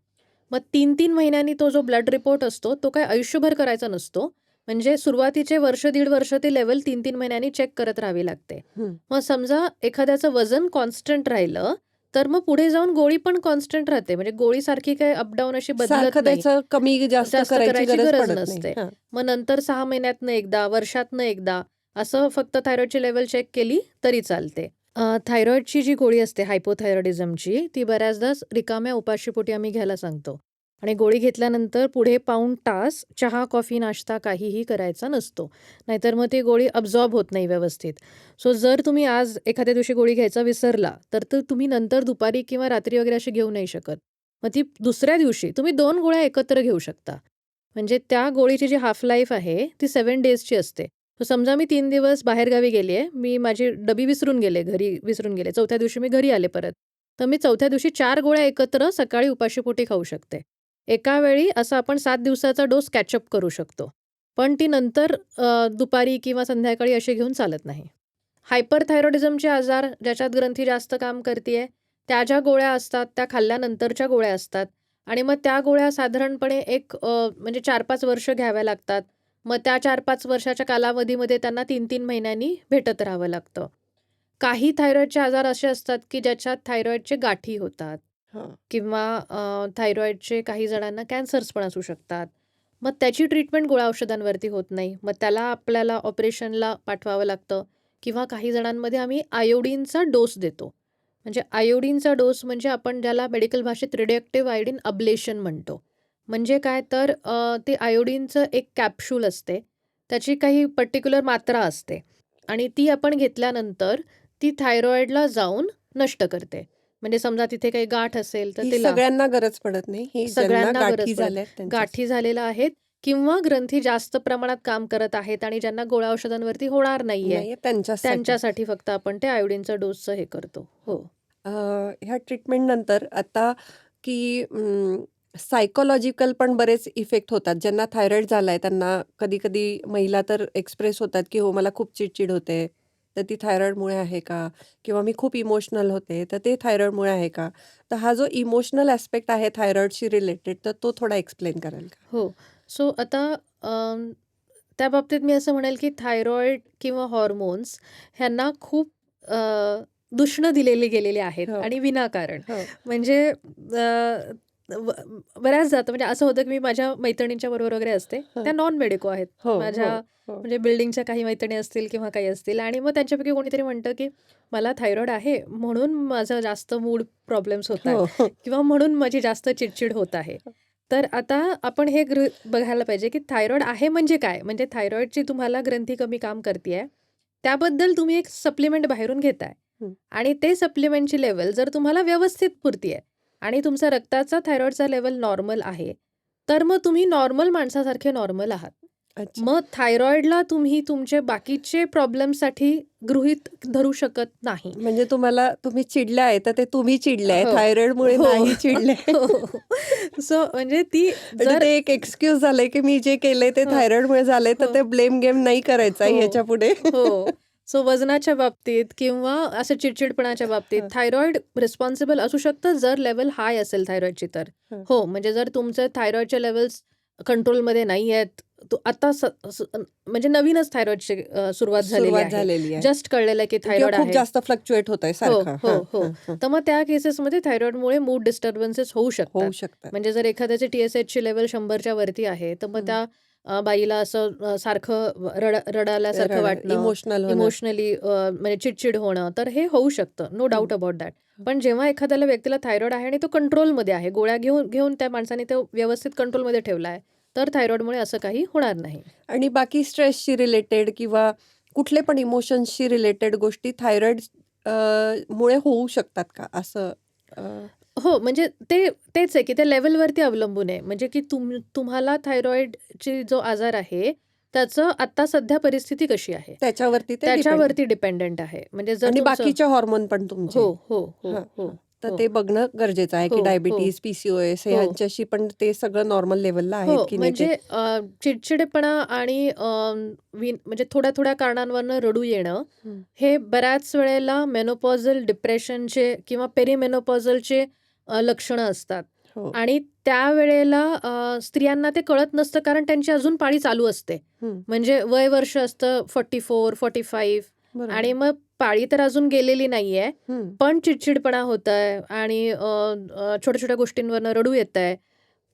मग 3-3 महिन्यांनी तो जो ब्लड रिपोर्ट असतो, तो काही आयुष्यभर करायचा नसतो. म्हणजे सुरुवातीचे वर्ष, दीड वर्ष ती लेव्हल 3-3 महिन्यांनी चेक करत राहावी लागते. हं. मग समजा एखाद्याचं वजन कॉन्स्टंट राहिलं, तर मग पुढे जाऊन गोळी पण कॉन्स्टंट राहते. म्हणजे गोळीसारखी काही अपडाऊन अशी बदलत सारखं नाही. त्याचं कमी जास्त जास्त करायची करायची गरज गरज पडत नाही. नसते. हां. मग नंतर 6 महिन्यातनं एकदा, वर्षातनं एकदा असं फक्त थायरॉईडची लेव्हल चेक केली तरी चालते. थायरॉईडची जी गोळी असते हायपोथायरॉइडिझमची, ती बऱ्याचदा रिकाम्या उपाशीपोटी आम्ही घ्यायला सांगतो. आणि गोळी घेतल्यानंतर पुढे पाऊण तास चहा, कॉफी, नाश्ता काहीही करायचा नसतो. नाहीतर मग ती गोळी अब्झॉर्ब होत नाही व्यवस्थित. सो जर तुम्ही आज एखाद्या दिवशी गोळी घ्यायचा विसरला, तर तुम्ही नंतर दुपारी किंवा रात्री वगैरे अशी घेऊ नाही शकत. मग ती दुसऱ्या दिवशी तुम्ही 2 गोळ्या एकत्र घेऊ शकता. म्हणजे त्या गोळीची जी हाल्फ लाईफ आहे ती 7 डेजची असते. तर समजा मी 3 दिवस बाहेरगावी गेली आहे, मी माझी डबी विसरून गेले, घरी विसरून गेले. चौथ्या दिवशी मी घरी आले परत. तर मी चौथ्या दिवशी 4 गोळ्या एकत्र सकाळी उपाशीपोटी खाऊ शकते. एका वेळी असं आपण 7 दिवसाचा डोस कॅचअप करू शकतो. पण ती नंतर दुपारी किंवा संध्याकाळी अशी घेऊन चालत नाही. हायपरथायरॉइडिझमचे आजार ज्याच्यात ग्रंथी जास्त काम करतीये, त्या ज्या गोळ्या असतात त्या खाल्ल्यानंतरच्या गोळ्या असतात आणि मग त्या गोळ्या साधारणपणे म्हणजे 4-5 वर्ष घ्याव्या लागतात. मग त्या 4-5 वर्षाच्या कालावधीमध्ये त्यांना 3-3 महिन्यांनी भेटत राहावं लागतं. काही थायरॉईडचे आजार असे असतात, की ज्याच्यात थायरॉईडचे गाठी होतात हां. किंवा थायरॉईडचे काही जणांना कॅन्सर्स पण असू शकतात. मग त्याची ट्रीटमेंट गोळ्या औषधांवरती होत नाही. मग त्याला आपल्याला ऑपरेशनला पाठवावं लागतं किंवा काही जणांमध्ये आम्ही आयोडीनचा डोस देतो. म्हणजे आयोडीनचा डोस म्हणजे आपण ज्याला मेडिकल भाषेत रेडिओएक्टिव्ह आयोडीन अब्लेशन म्हणतो. म्हणजे काय तर ते आयोडीनचं एक कॅप्सूल असते. त्याची काही पर्टिक्युलर मात्रा असते आणि ती आपण घेतल्यानंतर ती थायरॉईडला जाऊन नष्ट करते. म्हणजे समजा तिथे काही गाठ असेल तर ही तिला सगळ्यांना गरज पडत नाही. ही ज्यांना सगळ्यांना गरज गाठी पडत झाल्यात त्यांच्याच. गाठी झालेल्या आहेत किंवा ग्रंथी जास्त प्रमाणात काम करत आहेत आणि ज्यांना गोळ्या औषधांवरती होणार नाहीये, नाहीये त्यांच्यासाठी. त्यांच्यासाठी फक्त आपण ते आयोडीनचं डोसचं हे करतो. हो. ह्या ट्रीटमेंटनंतर आता की सायकॉलॉजिकल पण बरेच इफेक्ट होतात. ज्यांना थायरॉईड झालाय त्यांना कधी-कधी महिला तर एक्सप्रेस होतात, की हो मला खूप चिडचिड होते. तर ती थायरॉईडमुळे आहे का? किंवा मी खूप इमोशनल होते, तर ते थायरॉईडमुळे आहे का? तर हा जो इमोशनल ॲस्पेक्ट आहे थायरॉईडशी रिलेटेड, तर तो थोडा एक्सप्लेन कराल का? हो. सो आता अं, त्या बाबतीत मी असं म्हणेल, की थायरॉईड किंवा हॉर्मोन्स ह्यांना खूप दूषणं दिलेली गेलेली आहेत हो, आणि विनाकारण. हो, म्हणजे बऱ्याचदा आता म्हणजे असं होतं, की मी माझ्या मैत्रिणींच्या बरोबर वगैरे असते. हं. त्या नॉन मेडिको आहेत. हो, माझ्या हो, हो. म्हणजे बिल्डिंगच्या काही मैत्रिणी असतील किंवा काही असतील आणि मग त्यांच्यापैकी कोणीतरी म्हणतं, की मला थायरॉईड आहे म्हणून माझं जास्त मूड प्रॉब्लेम्स होत आहेत हो, हो. किंवा म्हणून माझी जास्त चिडचिड होत आहे. तर आता आपण हे बघायला पाहिजे, की थायरॉईड आहे म्हणजे काय? म्हणजे थायरॉईडची तुम्हाला ग्रंथी कमी काम करतीये, त्याबद्दल तुम्ही एक सप्लिमेंट बाहेरून घेताय हं. आणि ते सप्लिमेंटची लेव्हल जर तुम्हाला व्यवस्थित पुरतीये, आणि तुमचा रक्ताचा थायरॉइडचा लेवल नॉर्मल आहे, तर मग तुम्ही नॉर्मल माणसासारखे नॉर्मल आहात. अच्छा. मग थायरॉइडला तुम्ही तुमचे बाकीचे प्रॉब्लेमसाठी गृहीत धरू शकत नाही. म्हणजे तुम्ही चिडल्या आहे, तर ते तुम्ही चिडले आहे, हो. थायरॉइडमुळे हो. नाही चिडले. हो. सो म्हणजे ती म्हणजे जर ते एक एक्सक्यूज झालंय, की मी जे केलंय ते हो. थायरॉइडमुळे झालंय, तर हो. ते ब्लेम गेम नाही करायचा हो. ह्याच्यापुढे. हो. सो वजनाच्या बाबतीत किंवा असं चिडचिडपणाच्या बाबतीत हं. थायरॉइड रिस्पॉन्सिबल असू शकतं जर लेव्हल हाय असेल थायरॉइडची तर. हं. हो, म्हणजे जर तुमचे थायरॉइडचे लेव्हल्स कंट्रोलमध्ये नाही आहेत, आता म्हणजे नवीनच थायरॉइडची सुरुवात झालेली सुरुवात आहे. झालेली आहे. जस्ट कळलेलं की किंवा थायरॉइड खूप आहे. जास्त फ्लक्च्युएट होतंय हो, सारखं. हो, हां, हो. हां, हां. तर मग त्या केसेसमध्ये थायरॉइडमुळे मूड डिस्टर्बन्सेस होऊ शकतात. होऊ शकतात. म्हणजे जर एखाद्याची TSHची लेव्हल 100च्या वरती आहे, तर मग हं. त्या बाईला असं सारखं रडायल्यासारखं वाटणं, इमोशनल होणं. इमोशनली म्हणजे चिडचिड होणं, तर हे होऊ शकतं. No doubt about that. पण जेव्हा एखाद्याला व्यक्तीला थायरॉइड आहे आणि तो कंट्रोलमध्ये आहे, गोळ्या घेऊन त्या माणसाने तो व्यवस्थित कंट्रोलमध्ये ठेवला आहे, तर थायरॉइडमुळे असं काही होणार नाही. आणि बाकी स्ट्रेसशी रिलेटेड किंवा कुठले पण इमोशन्सशी रिलेटेड गोष्टी थायरॉइड मुळे होऊ शकतात का? असं हो, म्हणजे तेच आहे, की त्या लेव्हलवरती अवलंबून आहे. म्हणजे की तुम्हाला थायरॉइडची जो आजार आहे, त्याचं आत्ता सध्या परिस्थिती कशी आहे, त्याच्यावरती ते डिपेंड त्याच्यावरती डिपेंडंट आहे. म्हणजे जर आणि तुमचं बाकीचे हॉर्मोन पण तुमचे. हो, हो, हो, हां, हो, हां. तर हो, ते बघणं गरजेचं आहे, की हो, हो, डायबिटीज, PCOS हो. ह्यांच्याशी पण ते सगळं नॉर्मल लेव्हलला आहेत हो, की नाही ते. म्हणजे चिडचिडेपणा आणि म्हणजे थोड्या-थोड्या कारणांवरनं रडू येणं, हं. हे बऱ्याच वेळेला मेनोपॉझल डिप्रेशनचे किंवा पेरिमेनोपॉझलचे लक्षणं असतात. हो. आणि त्यावेळेला स्त्रियांना ते कळत नसतं कारण त्यांची अजून पाळी चालू असते. हं. म्हणजे वय वर्ष असतं 44, 45 बरोबर. आणि मग पाळी तर अजून गेलेली नाहीये, हं. पण चिडचिडपणा होतोय आणि छोट्या-छोट्या गोष्टींवरनं रडू येतंय.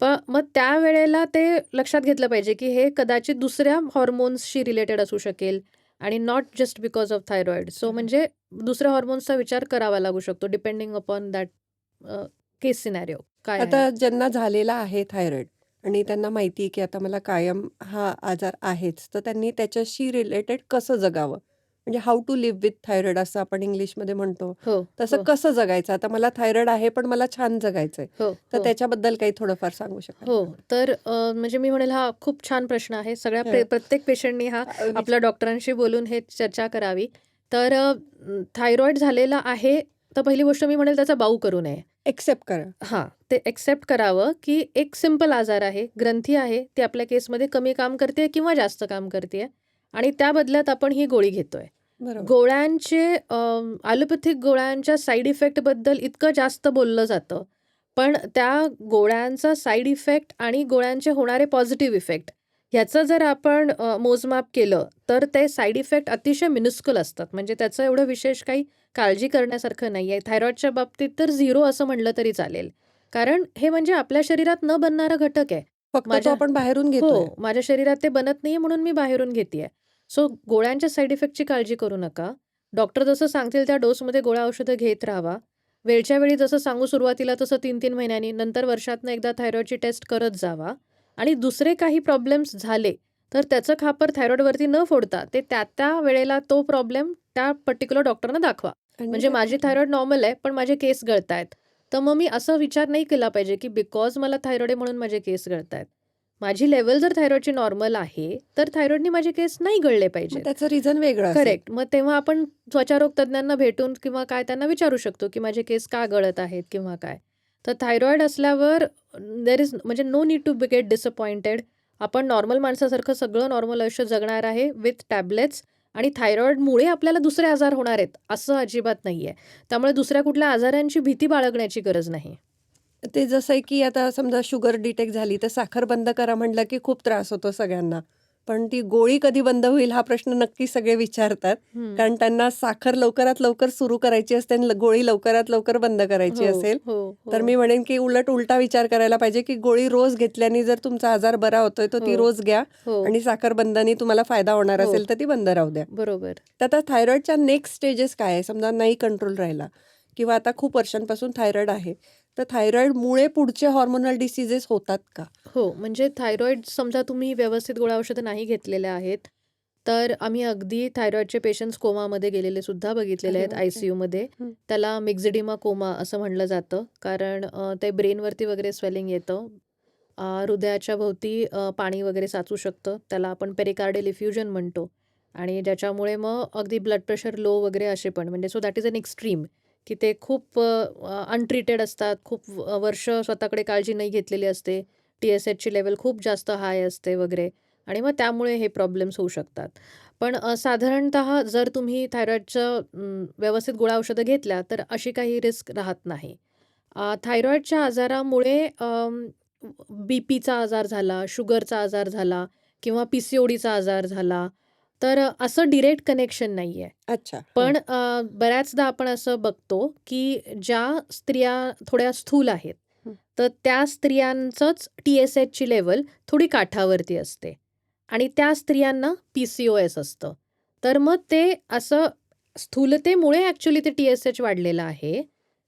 मग त्यावेळेला ते लक्षात घेतलं पाहिजे, की हे कदाचित दुसऱ्या हॉर्मोन्सशी रिलेटेड असू शकेल आणि not just because of thyroid. So म्हणजे दुसऱ्या हॉर्मोन्सचा विचार करावा लागू शकतो depending upon that case scenario काय आहे. आता ज्यांना झालेला आहे थायरॉइड आणि त्यांना माहिती आहे, की आता मला कायम हा आजार आहेच, तर त्यांनी त्याच्याशी रिलेटेड कसं जगावं? म्हणजे how to live with thyroid असं आपण इंग्लिशमध्ये म्हणतो. हो, तसं हो, कसं जगायचं? आता मला थायरॉइड आहे, पण मला छान जगायचंय. हो, तर हो. त्याच्याबद्दल काही थोडंफार सांगू शकाल हो, का? तर म्हणजे मी म्हणेल हा खूप छान प्रश्न आहे. हं. प्रत्येक पेशंटनी हा विच आपल्या डॉक्टरांशी बोलून हे चर्चा करावी. तर थायरॉइड झालेला आहे, तर पहिली गोष्ट मी म्हणेल त्याचा बाऊ करू नये. एक्सेप्ट करा. हां, ते एक्सेप्ट करावं, की एक सिंपल आजार आहे, ग्रंथी आहे, ती आपल्या केसमध्ये कमी काम करते किंवा जास्त काम करते आणि त्या बदल्यात आपण ही गोळी घेतोय. बरोबर. गोळ्यांचे ॲलोपॅथिक गोळ्यांच्या साइड इफेक्टबद्दल इतकं जास्त बोललं जातं. पण त्या गोळ्यांचा साइड इफेक्ट आणि गोळ्यांचे होणारे पॉझिटिव्ह इफेक्ट ह्याचं जर आपण मोजमाप केलं, तर ते साइड इफेक्ट अतिशय मिनिस्क्युल असतात. म्हणजे त्याचं एवढं विशेष काही काळजी करण्यासारखं नाही आहे. थायरॉइडच्या बाबतीत तर 0 असं म्हटलं तरी चालेल. कारण हे म्हणजे आपल्या शरीरात न बनणारा घटक आहे. फक्त तो आपण बाहेरून घेतोय. हो, माझ्या शरीरात ते बनत नाहीये म्हणून मी बाहेरून घेतेय. सो गोळ्यांच्या साइड इफेक्टची काळजी करू नका. डॉक्टर जसं सांगतील त्या डोसमध्ये गोळ्या औषधं घेत राहावा. वेळच्या वेळी जसं सांगू सुरुवातीला तसं 3-3 महिन्यांनी, नंतर वर्षातनं एकदा थायरॉइडची टेस्ट करत जावा. आणि दुसरे काही प्रॉब्लेम्स झाले, तर त्याचं खापर थायरॉइडवरती न फोडता ते त्या वेळेला तो प्रॉब्लेम त्या पर्टिक्युलर डॉक्टरना दाखवा. आणि म्हणजे माझी थायरॉइड नॉर्मल आहे, पण माझे केस गळतायत. तर मग मी असा विचार नाही केला पाहिजे, की बिकॉज मला थायरॉइड आहे म्हणून माझे केस गळतायत. माझी लेव्हल जर थायरॉइडची नॉर्मल आहे, तर थायरॉइडनी माझे केस नाही गळले मग पाहिजेत. त्याचं रिझन वेगळं असेल. करेक्ट. मग तेव्हा आपण त्वचारोग तज्ञांना भेटून किंवा काय त्यांना विचारू शकतो, की माझे केस का गळत आहेत किंवा काय. तर थायरॉइड असल्यावर म्हणजे no need to get disappointed. आपण नॉर्मल माणसासारखं सगळं नॉर्मल आयुष्य जगणार आहे विथ टॅबलेट्स आणि थायरॉइडमुळे आपल्याला दुसरे आजार होणार आहेत, असं अजिबात नाहीये. त्यामुळे दुसऱ्या कुठल्या आजारांची भीती बाळगण्याची गरज नाही. ते जसं आहे, की आता समजा शुगर डिटेक्ट झाली, तर साखर बंद करा म्हटलं, की खूप त्रास होतो सगळ्यांना. पण ती गोळी कधी बंद होईल हा प्रश्न नक्की सगळे विचारतात. हं. कारण त्यांना साखर लवकरात लवकर सुरू करायची असते आणि गोळी लवकरात लवकर बंद करायची हो, असेल. हो, तर हो, मी म्हणेन, की उलटा विचार करायला पाहिजे, की गोळी रोज घेतल्याने जर तुमचा आजार बरा होतोय, तर ती हो, रोज घ्या हो, आणि साखर बंदनी तुम्हाला फायदा होणार हो. असेल, तर ती बंद राहू द्या. बरोबर. तर आता थायरॉइडच्या नेक्स्ट स्टेजेस काय आहे? समजा नाही कंट्रोल राहिला किंवा आता खूप वर्षांपासून थायरॉइड आहे. तर थायरॉइडमुळे पुढचे हॉर्मोनल डिसीजेस होतात का? हो, म्हणजे थायरॉइड समजा तुम्ही व्यवस्थित गोळ्या औषधं नाही घेतलेल्या आहेत, तर आम्ही अगदी थायरॉईडचे पेशंट्स कोमामध्ये गेलेले सुद्धा बघितलेले अरे आहेत बापरे! ICUमध्ये. हं. त्याला मिक्झिडिमा कोमा असं म्हणलं जातं. कारण ते ब्रेनवरती वगैरे स्वेलिंग येतं. हृदयाच्या भोवती पाणी वगैरे साचू शकतं. त्याला आपण पेरिकार्डियल इफ्युजन म्हणतो आणि ज्याच्यामुळे मग अगदी ब्लड प्रेशर लो वगैरे असे पण म्हणजे so that is an extreme की ते खूप अनट्रीटेड असतात. खूप वर्ष स्वतःकडे काळजी नाही घेतलेली असते. TSHची लेव्हल खूप जास्त हाय असते वगैरे आणि मग त्यामुळे हे प्रॉब्लेम्स होऊ शकतात. पण साधारणतः जर तुम्ही थायरॉईडचं व्यवस्थित गोळ्या औषधं घेतल्या तर अशी काही रिस्क राहत नाही. थायरॉईडच्या आजारामुळे बीपीचा आजार झाला, शुगरचा आजार झाला किंवा PCODचा आजार झाला, तर असं डिरेक्ट कनेक्शन नाही आहे. अच्छा. हां. पण बऱ्याचदा आपण असं बघतो, की ज्या स्त्रिया थोड्या स्थूल आहेत, हं. तर त्या स्त्रियांचंच TSHची लेव्हल थोडी काठावरती असते आणि त्या स्त्रियांना PCOS असतं. तर मग ते असं स्थूलतेमुळे ॲक्चुअली ते TSH वाढलेलं आहे.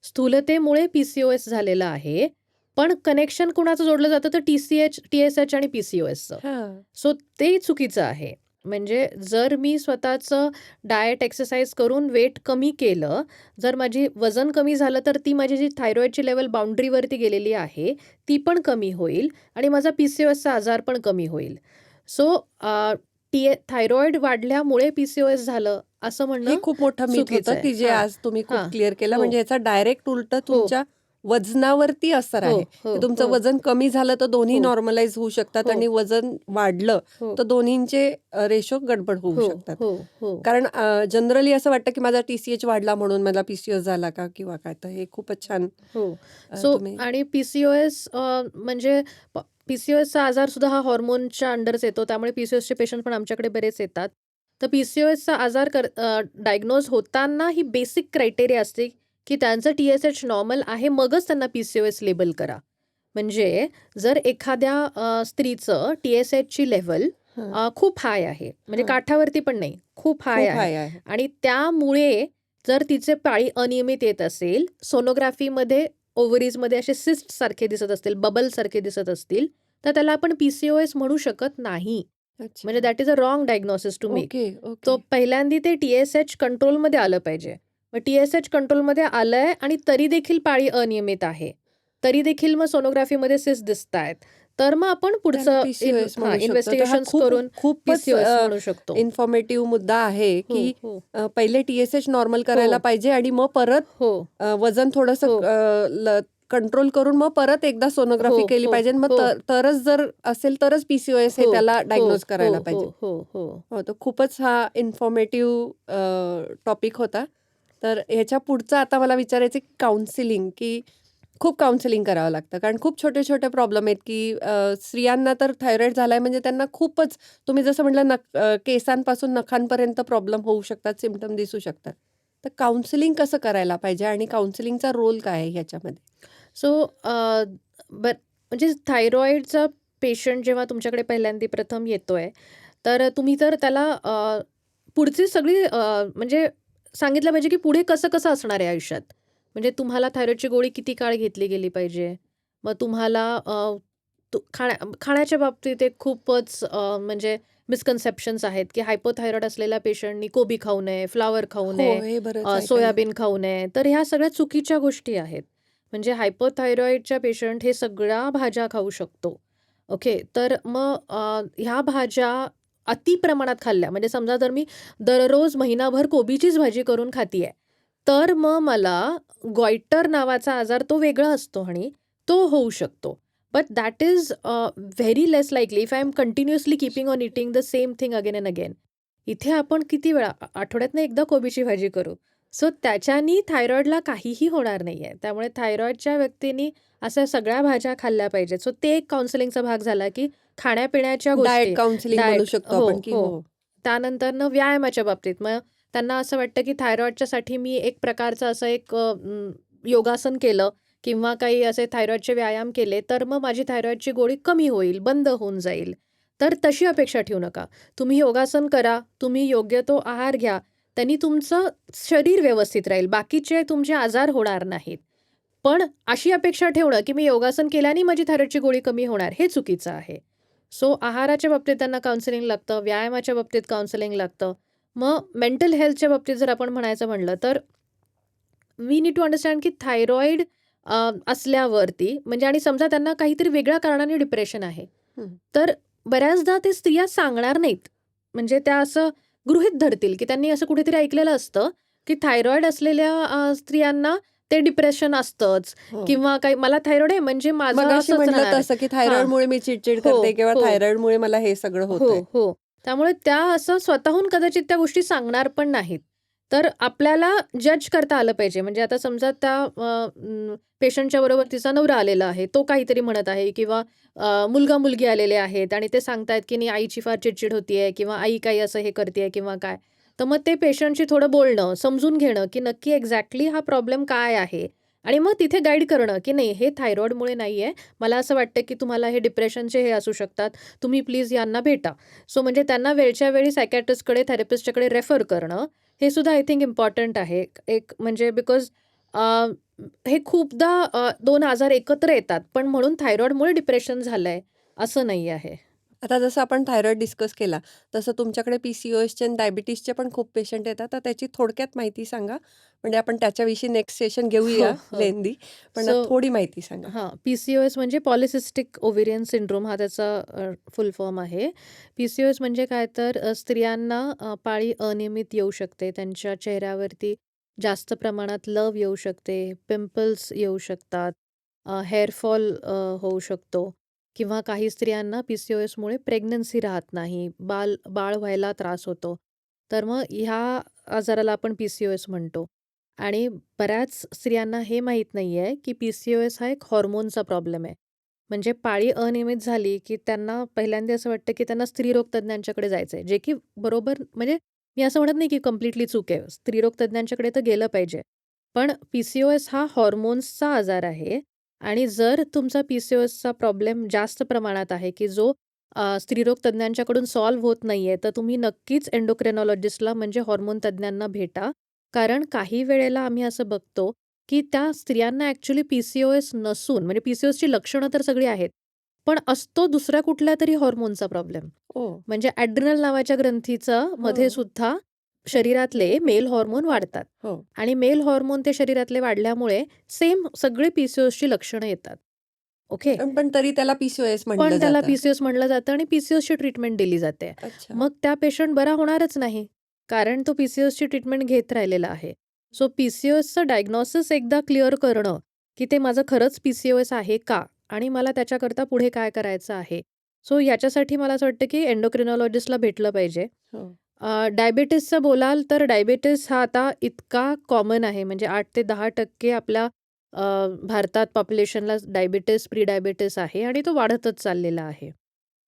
स्थूलतेमुळे PCOS झालेलं आहे. पण कनेक्शन कुणाचं जोडलं जातं तर TSH आणि PCOSचं. हां. सो ते चुकीचं आहे. म्हणजे जर मी स्वतःचं डाएट, एक्सरसाइज करून वेट कमी केलं, जर माझी वजन कमी झालं, तर ती माझी जी थायरॉईडची लेव्हल बाउंडरीवरती गेलेली आहे, ती पण कमी होईल आणि माझा PCOSचा आजार पण कमी होईल. सो थायरॉईड वाढल्यामुळे PCOS झालं असं हे म्हणणं खूप मोठं मिथ चुकीचं होतं, आहे. की जे हां, आज तुम्ही खूप हां. क्लिअर केलं. हो, म्हणजे याचा डायरेक्ट उलटं हो, तुमच्या वजनावरती असर हो, आहे, हो, की तुमचं हो, वजन कमी झालं तर दोन्ही हो, नॉर्मलाइज होऊ शकतात हो, आणि वजन वाढलं हो, तर दोन्हींचे रेशो गडबड होऊ हो, शकतात. हो, हो. कारण जनरली असं वाटतं, की माझा TCH वाढला म्हणून मला PCOS झाला का किंवा काय. तर हे खूपच छान हो. सो तुम्ही आणि PCOS म्हणजे PCOSचा आजारसुद्धा हा हॉर्मोनच्या अंडरच येतो. त्यामुळे PCOSचे पेशंट पण आमच्याकडे बरेच येतात. तर PCOSचा आजार डायग्नोज होताना ही बेसिक क्रायटेरिया असते, की त्यांचं TSH नॉर्मल आहे, मगच त्यांना PCOS लेबल करा. म्हणजे जर एखाद्या स्त्रीचं TSHची लेव्हल हां, खूप हाय आहे, म्हणजे हां. काठावरती पण नाही, खूप हाय खूप आहे हाय आहे. आणि त्यामुळे जर तिचे पाळी अनियमित येत असेल, सोनोग्राफीमध्ये ओव्हरीजमध्ये असे सिस्ट सारखे दिसत असतील, बबल सारखे दिसत असतील, तर त्याला आपण PCOS म्हणू शकत नाही. म्हणजे अच्छा. That is a wrong diagnosis to make. Okay, तो ओके. पहिल्यांदा ते TSH कंट्रोलमध्ये आलं पाहिजे. मग TSH कंट्रोलमध्ये आलंय आणि तरी देखील पाळी अनियमित आहे. तरी देखील मग सोनोग्राफीमध्ये सिस्ट दिसतायत. तर मग आपण त्याला पुढचं PCOS म्हणू शकतो. तर हा इन्व्हेस्टिगेशन्स करून खूपच PCOS म्हणू शकतो. इन्फॉर्मेटिव्ह मुद्दा आहे, हो, की हो, पहिले TSH नॉर्मल हो, करायला पाहिजे आणि मग परत हो, वजन थोडंसं हो, कंट्रोल करून मग परत एकदा हो, सोनोग्राफी केली हो, पाहिजे आणि मग हो, तरच जर असेल तरच PCOS हे हो, त्याला हो, डायग्नोज हो, करायला हो, पाहिजे. हो, हो. हो, तर खूपच हा इन्फॉर्मेटिव्ह टॉपिक होता. तर ह्याच्या पुढचं आता मला विचारायचं की काउन्सिलिंग, की खूप काउन्सिलिंग करावं लागतं. कारण खूप छोटे-छोटे प्रॉब्लेम आहेत, की स्त्रियांना तर थायरॉईड झालाय म्हणजे त्यांना खूपच तुम्ही जसं म्हटलं केसांपासून नखांपर्यंत प्रॉब्लेम होऊ शकतात, सिम्प्टम दिसू शकतात. तर काउन्सिलिंग कसं करायला पाहिजे आणि काउन्सिलिंगचा रोल काय आहे ह्याच्यामध्ये? सो म्हणजे थायरॉईडचा पेशंट जेव्हा तुमच्याकडे पहिल्यांदा प्रथम येतोय, तर तुम्ही तर त्याला पुढची सगळी म्हणजे सांगितलं पाहिजे, की पुढे कसं-कसं असणार आहे आयुष्यात. म्हणजे तुम्हाला थायरॉईडची गोळी किती काळ घेतली गेली पाहिजे. मग तुम्हाला खाण्याच्या बाबतीत एक खूपच म्हणजे मिसकन्सेप्शन्स आहेत, की हायपोथायरॉईड असलेल्या पेशंटनी कोबी खाऊ नये, फ्लॉवर खाऊ हो, नये, हे बरंच ऐकायला सोयाबीन खाऊ नये. तर ह्या सगळ्या चुकीच्या गोष्टी आहेत. म्हणजे हायपोथायरॉईडच्या पेशंट हे सगळ्या भाज्या खाऊ शकतो. ओके. तर मग ह्या भाज्या अति प्रमाणात खाल्ल्या म्हणजे समजा जर मी दररोज महिनाभर कोबीचीच भाजी करून खातीये, तर मग मला गॉइटर नावाचा आजार तो वेगळा असतो आणि तो होऊ शकतो. But that is very less likely if I am continuously keeping on eating the same thing again and again. इथे आपण किती वेळा आठवड्यातनं एकदा कोबीची भाजी करू. सो त्याच्यानी थायरॉईडला काहीही होणार नाहीये. त्यामुळे थायरॉईडच्या व्यक्तींनी अशा सगळ्या भाज्या खाल्ल्या पाहिजेत. सो ते एक काउन्सिलिंगचा भाग झाला, की खाण्यापिण्याच्या डाएट गोष्टी काउन्सिलिंग म्हणू डाएट शकतो हो, आपण, की हो. हो. त्यानंतरनं व्यायामाच्या बाबतीत मग त्यांना असं वाटतं, की थायरॉईडच्यासाठी मी एक प्रकारचं असं एक योगासन केलं किंवा काही असे थायरॉईडचे व्यायाम केले, तर मग माझी थायरॉईडची गोळी कमी होईल, बंद होऊन जाईल. तर तशी अपेक्षा ठेवू नका. तुम्ही योगासन करा, तुम्ही योग्य तो आहार घ्या. त्यांनी तुमचं शरीर व्यवस्थित राहील. बाकीचे तुमचे आजार होणार नाहीत. पण अशी अपेक्षा ठेवणं, की मी योगासन केल्याने माझी थायरॉईडची गोळी कमी होणार, हे चुकीचं आहे. सो आहाराच्या बाबतीत त्यांना काउन्सिलिंग लागतं, व्यायामाच्या बाबतीत काउन्सिलिंग लागतं. मग मेंटल हेल्थच्या बाबतीत जर आपण म्हणायचं म्हणलं तर वी नीड टू अंडरस्टँड की थायरॉईड असल्यावरती म्हणजे आणि समजा त्यांना काहीतरी वेगळ्या कारणाने डिप्रेशन आहे, हं. तर बऱ्याचदा ते स्त्रिया सांगणार नाहीत. म्हणजे त्या असं गृहीत धरतील की त्यांनी असं कुठेतरी ऐकलेलं असतं की थायरॉईड असलेल्या स्त्रियांना ते डिप्रेशन असतंच हो. किंवा काही मला थायरॉईड आहे म्हणजे माझं मगाशी असंच म्हटलं राहणार आहे. तसं की हां. थायरॉइडमुळे मी चिडचिड हो, करते किंवा हो. थायरॉइडमुळे मला हे सगळं होतंय. हो. त्यामुळे त्या असं स्वतःहून कदाचित त्या गोष्टी सांगणार पण नाहीत. तर आपल्याला जज करता आलं पाहिजे. म्हणजे आता समजा त्या पेशंटच्या बरोबर तिचा नवरा आलेला आहे. तो काहीतरी म्हणत आहे किंवा मुलगा-मुलगी आलेले आहेत आणि ते सांगतायत की नाही आईची फार चिडचिड होतीये किंवा आई काही असं हे करतीये किंवा काय. तर मग ते पेशंटशी थोडं बोलणं, समजून घेणं की नक्की एक्झॅक्टली हा प्रॉब्लेम काय आहे आणि मग तिथे गाईड करणं की नाही हे थायरॉईडमुळे नाहीये. मला असं वाटतं की तुम्हाला हे डिप्रेशनचे हे असू शकतात. तुम्ही प्लीज यांना भेटा. सो म्हणजे त्यांना वेळच्या वेळी सायकॅट्रिस्टकडे, थेरपिस्टकडे रेफर करणं, हे सुद्धा आय थिंक इम्पॉर्टंट आहे. एक म्हणजे बिकॉज हे खूपदा 2 आजार एकत्र येतात, पण म्हणून थायरॉईडमुळे डिप्रेशन झालंय असं नाही आहे. आता जसं आपण थायरॉइड डिस्कस केला, तसं तुमच्याकडे PCOSचे आणि डायबिटीसचे पण खूप पेशंट येतात. तर त्याची थोडक्यात माहिती सांगा. म्हणजे आपण त्याच्याविषयी नेक्स्ट सेशन घेऊया हो. लेंदी. पण सो थोडी माहिती सांगा. PCOS म्हणजे पॉलिसिस्टिक ओव्हेरियन सिंड्रोम हा त्याचा फुल फॉर्म आहे. PCOS म्हणजे काय तर स्त्रियांना पाळी अनियमित येऊ शकते. त्यांच्या चेहऱ्यावरती जास्त प्रमाणात लव येऊ शकते, पिंपल्स येऊ शकतात, हेअर फॉल होऊ शकतो किंवा काही स्त्रियांना PCOSमुळे प्रेग्नन्सी राहत नाही, बाळ व्हायला त्रास होतो. तर मग ह्या आजाराला आपण PCOS म्हणतो आणि बऱ्याच स्त्रियांना हे माहीत नाही आहे की PCOS हा एक हॉर्मोनचा प्रॉब्लेम आहे. म्हणजे पाळी अनियमित झाली की त्यांना पहिल्यांदा असं वाटतं की त्यांना स्त्रीरोग तज्ञांच्याकडे जायचं आहे, जे की बरोबर म्हणजे मी असं म्हणत नाही की कंप्लीटली चूक आहे. स्त्रीरोग तज्ञांच्याकडे तर गेलं पाहिजे. पण PCOS हा हॉर्मोन्सचा आजार आहे आणि जर तुमचा PCOSचा प्रॉब्लेम जास्त प्रमाणात आहे की जो स्त्रीरोग तज्ञांच्याकडून सॉल्व्ह होत नाहीये, तर तुम्ही नक्कीच एंडोक्रिनॉलॉजिस्टला म्हणजे हॉर्मोन तज्ञांना भेटा. कारण काही वेळेला आम्ही असं बघतो, की त्या स्त्रियांना ॲक्चुअली PCOS नसून म्हणजे PCOSची लक्षणं तर सगळी आहेत, पण असतो दुसऱ्या कुठल्यातरी हॉर्मोनचा प्रॉब्लेम. ओह! म्हणजे ॲड्रिनल नावाच्या ग्रंथीचं मध्ये हं. सुद्धा शरीरातले मेल हॉर्मोन वाढतात हो. आणि मेल हॉर्मोन ते शरीरातले वाढल्यामुळे सेम सगळे PCOSची लक्षणं येतात. ओके. पण तरी त्याला PCOS म्हटलं पण त्याला जातं. PCOS म्हटलं जातं आणि PCOSची ट्रीटमेंट दिली जाते. अच्छा. मग त्या पेशंट बरा होणारच नाही. कारण तो PCOSची ट्रीटमेंट घेत राहिलेला आहे. सो PCOSचं डायग्नोसिस एकदा क्लिअर करणं, की ते माझं खरंच PCOS आहे का? आणि मला त्याच्याकरता पुढे काय करायचं आहे? सो याच्यासाठी मला असं वाटतं, की एंडोक्रिनॉलॉजिस्टला भेटलं पाहिजे. हो. डायबिटीसचं बोलाल तर डायबिटीस हा आता इतका कॉमन आहे. म्हणजे 8 ते 10% आपल्या अ, भारतात पॉप्युलेशनला डायबिटीस, प्री डायबिटीस आहे आणि तो वाढतच चाललेला आहे.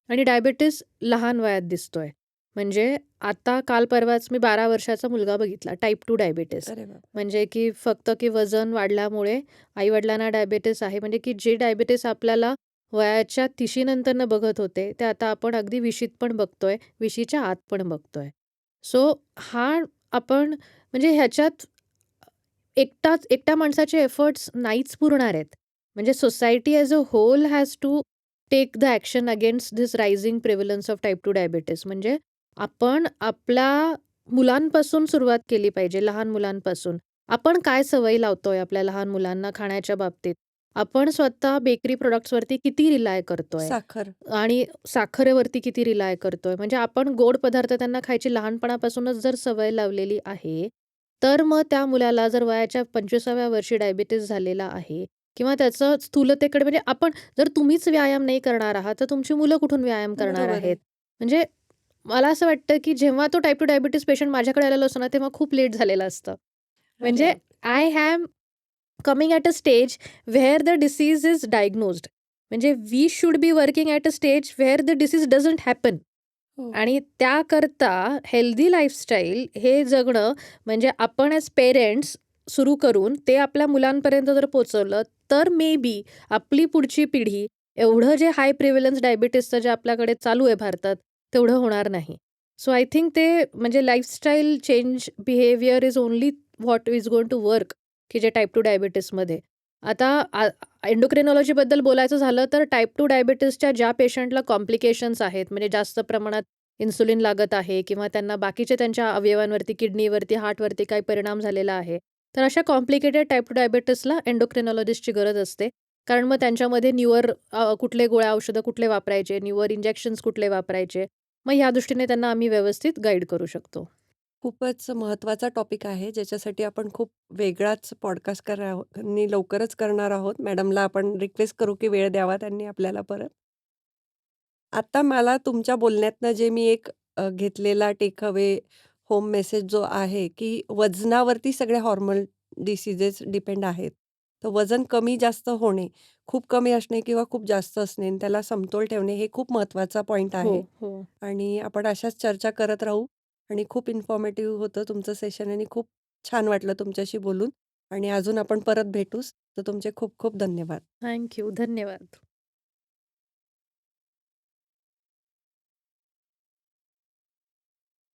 आणि डायबिटीस लहान वयात दिसतोय. म्हणजे आता काल परवाच मी 12 वर्षाचा मुलगा बघितला, टाइप 2 डायबिटीस. अरे बापरे! म्हणजे की फक्त की वजन वाढल्यामुळे आई-वडिलांना डायबिटीस आहे. म्हणजे की जे डायबिटीस आपल्याला वयाच्या 30शी नंतरनं बघत होते, ते आता आपण अगदी 20शीत पण बघतोय, 20शीच्या आत पण बघतोय. सो हा आपण म्हणजे ह्याच्यात एकट्या माणसाचे एफर्ट्स नाहीच पुरणार आहेत. म्हणजे society as a whole has to take the action against this rising prevalence of type 2 diabetes. म्हणजे आपण आपल्या मुलांपासून सुरुवात केली पाहिजे, लहान मुलांपासून. आपण काय सवयी लावतोय आपल्या लहान मुलांना खाण्याच्या बाबतीत? आपण स्वतः बेकरी प्रॉडक्ट्सवरती किती रिलाय करतोय? साखर. आणि साखरेवरती किती रिलाय करतोय? म्हणजे आपण गोड पदार्थ त्यांना खायची लहानपणापासूनच जर सवय लावलेली आहे, तर मग त्या मुलाला जर वयाच्या 25व्या वर्षी डायबिटीस झालेला आहे किंवा त्याचं स्थूलतेकडे म्हणजे आपण जर तुम्हीच व्यायाम नाही करणार आहात, तर तुमची मुलं कुठून व्यायाम करणार बरोबर आहेत? आहे. म्हणजे मला असं वाटतं, की जेव्हा तो टाइप 2 डायबिटीस पेशंट माझ्याकडे आलेला असतो ना, तेव्हा खूप लेट झालेलं असतं. अरे म्हणजे बापरे! I am coming at a stage where the disease is diagnosed. म्हणजे we should be working at a stage where the disease doesn't happen. हो. आणि त्याकरता हेल्दी लाईफस्टाईल हे जगणं म्हणजे आपण ॲज पेरेंट्स सुरू करून ते आपल्या मुलांपर्यंत जर पोहोचवलं, तर मे बी आपली पुढची पिढी एवढं जे हाय प्रिव्हलन्स डायबिटीसचं जे आपल्याकडे चालू आहे भारतात, तेवढं होणार नाही. सो आय थिंक ते म्हणजे lifestyle change behaviour is only what is going to work, की जे टाइप 2 डायबिटीसमध्ये. आता एंडोक्रिनॉलॉजीबद्दल बोलायचं झालं तर टाइप 2 डायबिटीसच्या ज्या पेशंटला कॉम्प्लिकेशन्स आहेत, म्हणजे जास्त प्रमाणात इन्सुलिन लागत आहे किंवा त्यांना बाकीचे त्यांच्या अवयवांवरती, किडनीवरती, हार्टवरती काही परिणाम झालेला आहे, तर अशा कॉम्प्लिकेटेड टाइप 2 डायबिटीसला एंडोक्रिनॉलॉजिस्टची गरज असते. कारण मग त्यांच्यामध्ये न्यूअर कुठले गोळ्या औषधं कुठले वापरायचे, न्यूअर इंजेक्शन्स कुठले वापरायचे, मग ह्या दृष्टीने त्यांना आम्ही व्यवस्थित गाईड करू शकतो. खूपच महत्त्वाचा टॉपिक आहे, ज्याच्यासाठी आपण खूप वेगळाच पॉडकास्ट नी लवकरच करणार आहोत. मॅडमला आपण रिक्वेस्ट करू की वेळ द्यावा त्यांनी आपल्याला परत. आता मला तुमच्या बोलण्यातनं जे मी एक घेतलेला टेक अवे होम मेसेज जो आहे, की वजनावरती सगळे हॉर्मोनल डिसीजेस डिपेंड आहेत. तर वजन कमी जास्त होणे, खूप कमी असणे किंवा खूप जास्त असणे आणि त्याला समतोल ठेवणे हे खूप महत्त्वाचा पॉइंट हो, आहे. हो. आणि आपण अशाच चर्चा करत राहू आणि खूप इन्फॉर्मेटिव्ह होतं तुमचं सेशन आणि खूप छान वाटलं तुमच्याशी बोलून आणि अजून आपण परत भेटूच. तर तुमचे खूप खूप धन्यवाद. Thank you. धन्यवाद.